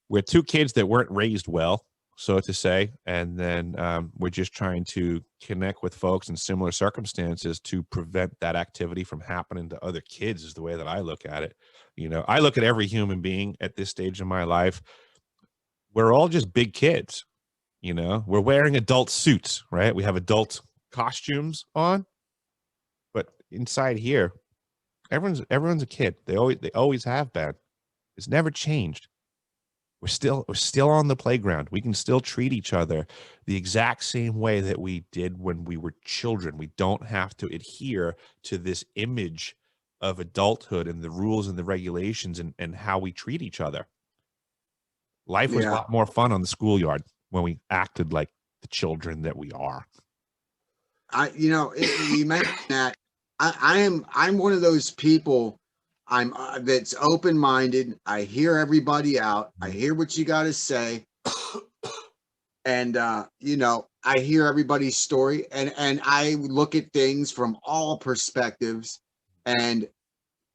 We're two kids that weren't raised well, so to say, and then we're just trying to connect with folks in similar circumstances to prevent that activity from happening to other kids, is the way that I look at it. You know, I look at every human being at this stage of my life. We're all just big kids. You know, we're wearing adult suits, right? We have adult costumes on, but inside here, everyone's a kid. They always have been. It's never changed. We're still on the playground. We can still treat each other the exact same way that we did when we were children. We don't have to adhere to this image of adulthood and the rules and the regulations and how we treat each other. Life was a lot more fun on the schoolyard when we acted like the children that we are. You know, you mentioned that. I'm one of those people. I'm that's open-minded. I hear everybody out. I hear what you got to say, and you know, I hear everybody's story, and I look at things from all perspectives, and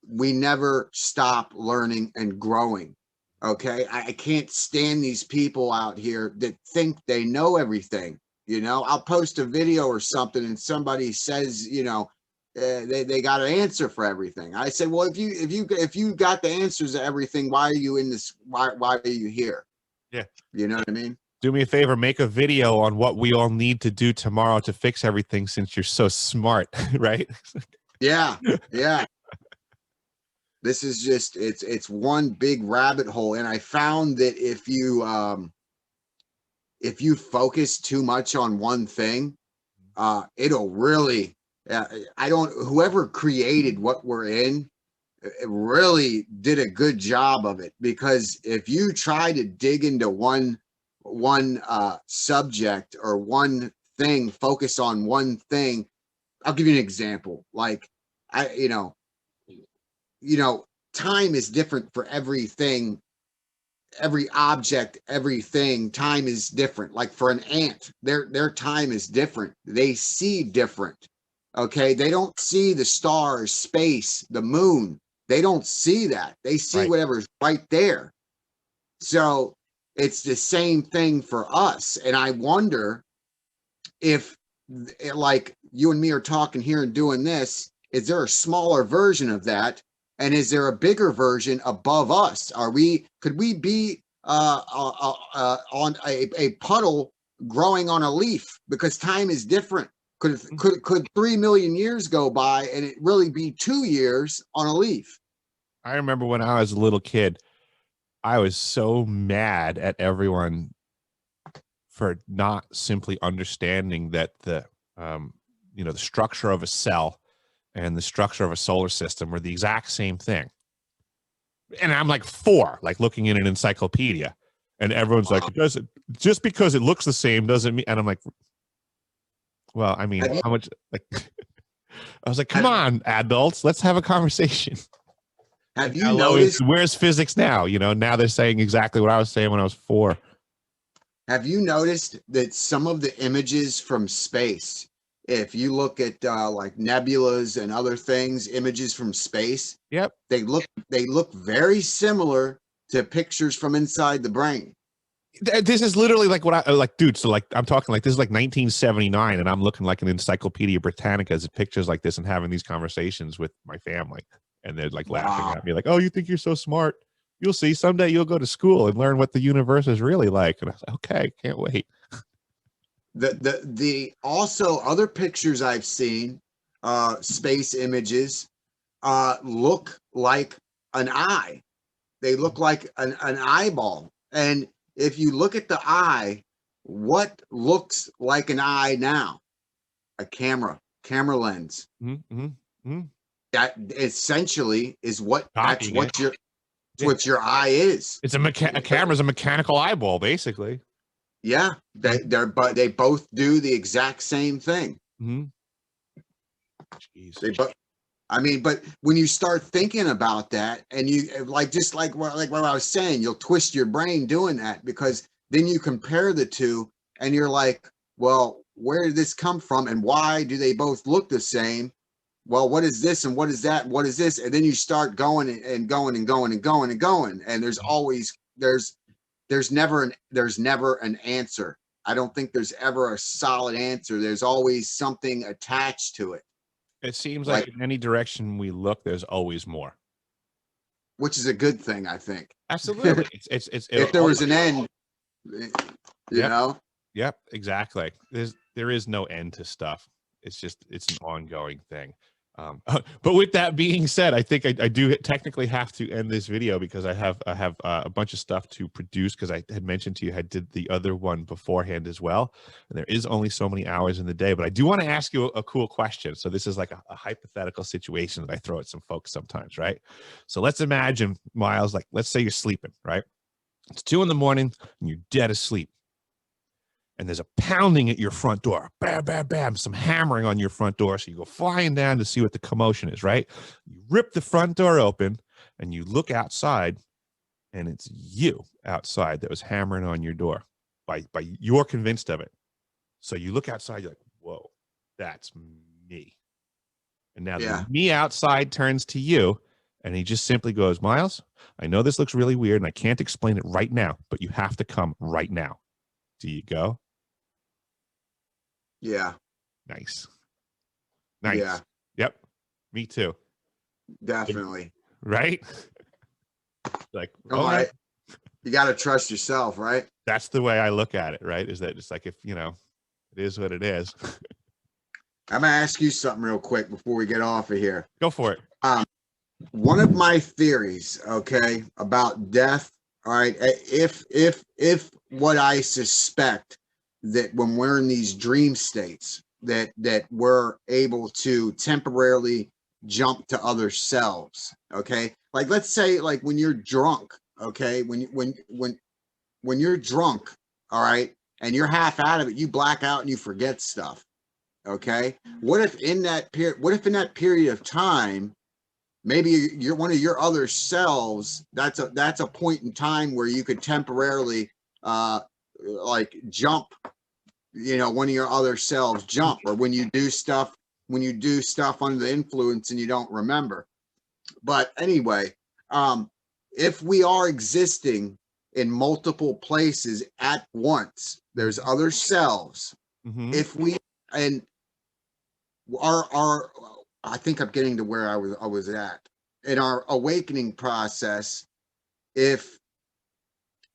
we never stop learning and growing. Okay, I can't stand these people out here that think they know everything. You know, I'll post a video or something, and somebody says, you know, they got an answer for everything. I said, well, if you got the answers to everything, why are you in this? Why are you here? Yeah, you know what I mean. Do me a favor, make a video on what we all need to do tomorrow to fix everything, since you're so smart, right? Yeah. This is just it's one big rabbit hole, and I found that if you focus too much on one thing, it'll really whoever created what we're in, it really did a good job of it, because if you try to dig into one subject or one thing, focus on one thing. I'll give you an example. Like you know, time is different for everything, every object, everything. Time is different. Like for an ant, their time is different. They see different. Okay, they don't see the stars, space, the moon. They don't see that. They see whatever's right there. So it's the same thing for us. And I wonder if, like you and me are talking here and doing this, is there a smaller version of that? And is there a bigger version above us? Could we be on a puddle growing on a leaf, because time is different? Could 3 million years go by and it really be 2 years on a leaf? I remember when I was a little kid, I was so mad at everyone for not simply understanding that the structure of a cell and the structure of a solar system were the exact same thing. And I'm like 4, like looking in an encyclopedia, and everyone's like, just because it looks the same doesn't mean. And I'm like, well, I mean, how much? Like, I was like, come on, adults, let's have a conversation. Have you noticed? Where's physics now? You know, now they're saying exactly what I was saying when I was 4. Have you noticed that some of the images from space, if you look at like nebulas and other things, images from space, yep, they look very similar to pictures from inside the brain. This is literally like what I like, dude. So like, I'm talking like this is like 1979, and I'm looking like an Encyclopedia Britannica at pictures like this and having these conversations with my family, and they're like laughing at me, like, "Oh, you think you're so smart? You'll see someday. You'll go to school and learn what the universe is really like." And I was like, "Okay, can't wait." The also other pictures I've seen space images look like an eye. They look like an eyeball. And if you look at the eye, what looks like an eye now? A camera lens. That essentially is what what your eye is. It's a camera's a mechanical eyeball, basically. Yeah, they both do the exact same thing. Jeez. I mean, but when you start thinking about that, and you like what I was saying, you'll twist your brain doing that, because then you compare the two, and you're like, well, where did this come from, and why do they both look the same? Well, what is this, and what is that, and what is this? And then you start going and going and going and going and going, and there's never an answer. I don't think there's ever a solid answer. There's always something attached to it. It seems like in any direction we look, there's always more, which is a good thing, I think. Absolutely. It's if there was an end, you know. Yep, exactly. There is no end to stuff. It's an ongoing thing. But with that being said, I think I do technically have to end this video, because I have a bunch of stuff to produce, because I had mentioned to you I did the other one beforehand as well, and there is only so many hours in the day. But I do want to ask you a cool question. So this is like a hypothetical situation that I throw at some folks sometimes, right? So let's imagine, Miles, like, let's say you're sleeping, right? It's 2 a.m. and you're dead asleep. And there's a pounding at your front door, bam, bam, bam, some hammering on your front door. So you go flying down to see what the commotion is, right? You rip the front door open and you look outside, and it's you outside that was hammering on your door. You're convinced of it. So you look outside, you're like, whoa, that's me. And now the me outside turns to you, and he just simply goes, Miles, I know this looks really weird and I can't explain it right now, but you have to come right now. Do you go? Yeah. Nice. Yeah. Yep. Me too. Definitely. Right? Like, all right. You got to trust yourself, right? That's the way I look at it, right? Is that it's like, if, it is what it is. I'm going to ask you something real quick before we get off of here. Go for it. One of my theories, okay, about death, all right, if what I suspect, that when we're in these dream states, that we're able to temporarily jump to other selves, okay? Like, let's say, like, when you're drunk, okay, when you're drunk, all right, and you're half out of it, you black out and you forget stuff, okay? What if in that period of time, maybe you're one of your other selves, that's a point in time where you could temporarily like jump, one of your other selves jump, or when you do stuff under the influence and you don't remember. But anyway, if we are existing in multiple places at once, there's other selves. If we, and our I think I'm getting to where I was at in our awakening process. If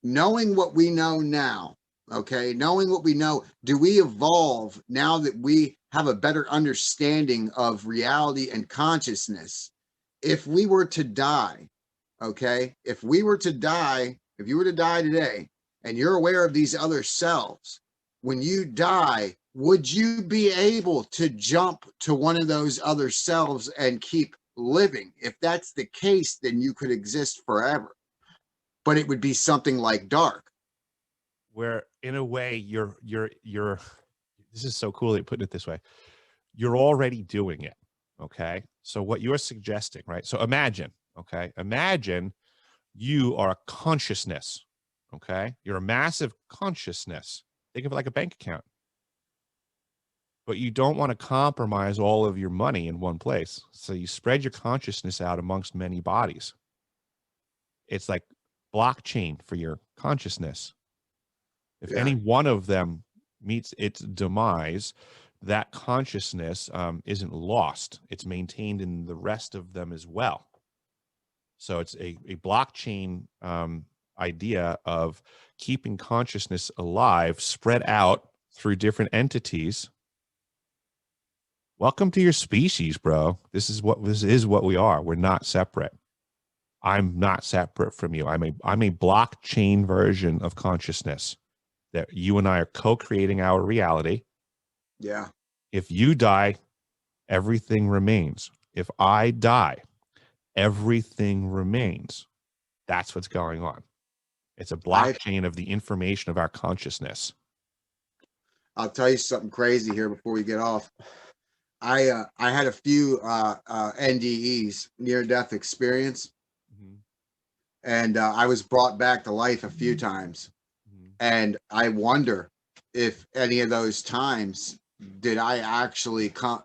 knowing what we know now, okay, knowing what we know, do we evolve now that we have a better understanding of reality and consciousness? If we were to die, okay, if you were to die today, and you're aware of these other selves, when you die, would you be able to jump to one of those other selves and keep living? If that's the case, then you could exist forever, but it would be something like dark, where in a way you're this is so cool that you're putting it this way. You're already doing it. Okay. So what you're suggesting, right? So imagine you are a consciousness. Okay. You're a massive consciousness. Think of it like a bank account. But you don't want to compromise all of your money in one place. So you spread your consciousness out amongst many bodies. It's like blockchain for your consciousness. If any one of them meets its demise, that consciousness isn't lost. It's maintained in the rest of them as well. So it's a blockchain idea of keeping consciousness alive, spread out through different entities, Welcome to your species, bro. This is what we are. We're not separate. I'm not separate from you. I'm a blockchain version of consciousness that you and I are co-creating our reality. Yeah. If you die, everything remains. If I die, everything remains. That's what's going on. It's a blockchain of the information of our consciousness. I'll tell you something crazy here before we get off. I had a few NDEs, near-death experience, and I was brought back to life a few times. And I wonder if any of those times did I actually come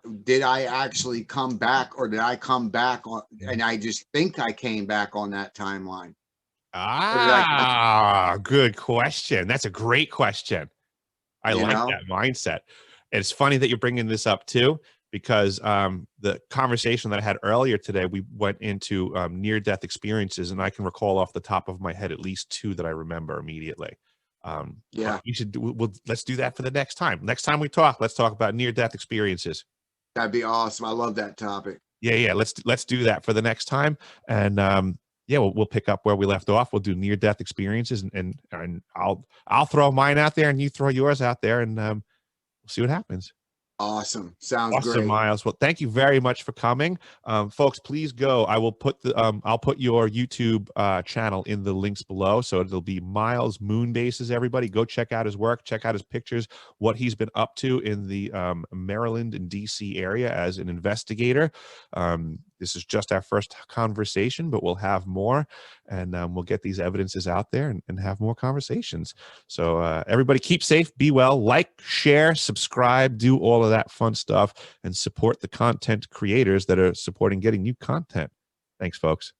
back, or did I come back on, and I just think I came back on that timeline? Good question. That's a great question. I like that mindset. And it's funny that you're bringing this up too, because the conversation that I had earlier today, we went into near-death experiences, and I can recall off the top of my head at least 2 that I remember immediately. Yeah, we should let's do that for the next time. Next time we talk, let's talk about near-death experiences. That'd be awesome. I love that topic. Yeah. Let's do that for the next time. And yeah, we'll pick up where we left off. We'll do near-death experiences, and I'll throw mine out there, and you throw yours out there, and we'll see what happens. Awesome. Sounds great. Miles. Well, thank you very much for coming. Folks, please go. I will put I'll put your YouTube channel in the links below. So it'll be Miles Moonbases. Everybody go check out his work, check out his pictures, what he's been up to in the Maryland and DC area as an investigator. This is just our first conversation, but we'll have more, and we'll get these evidences out there and have more conversations. So everybody keep safe, be well, like, share, subscribe, do all of that fun stuff, and support the content creators that are supporting getting new content. Thanks, folks.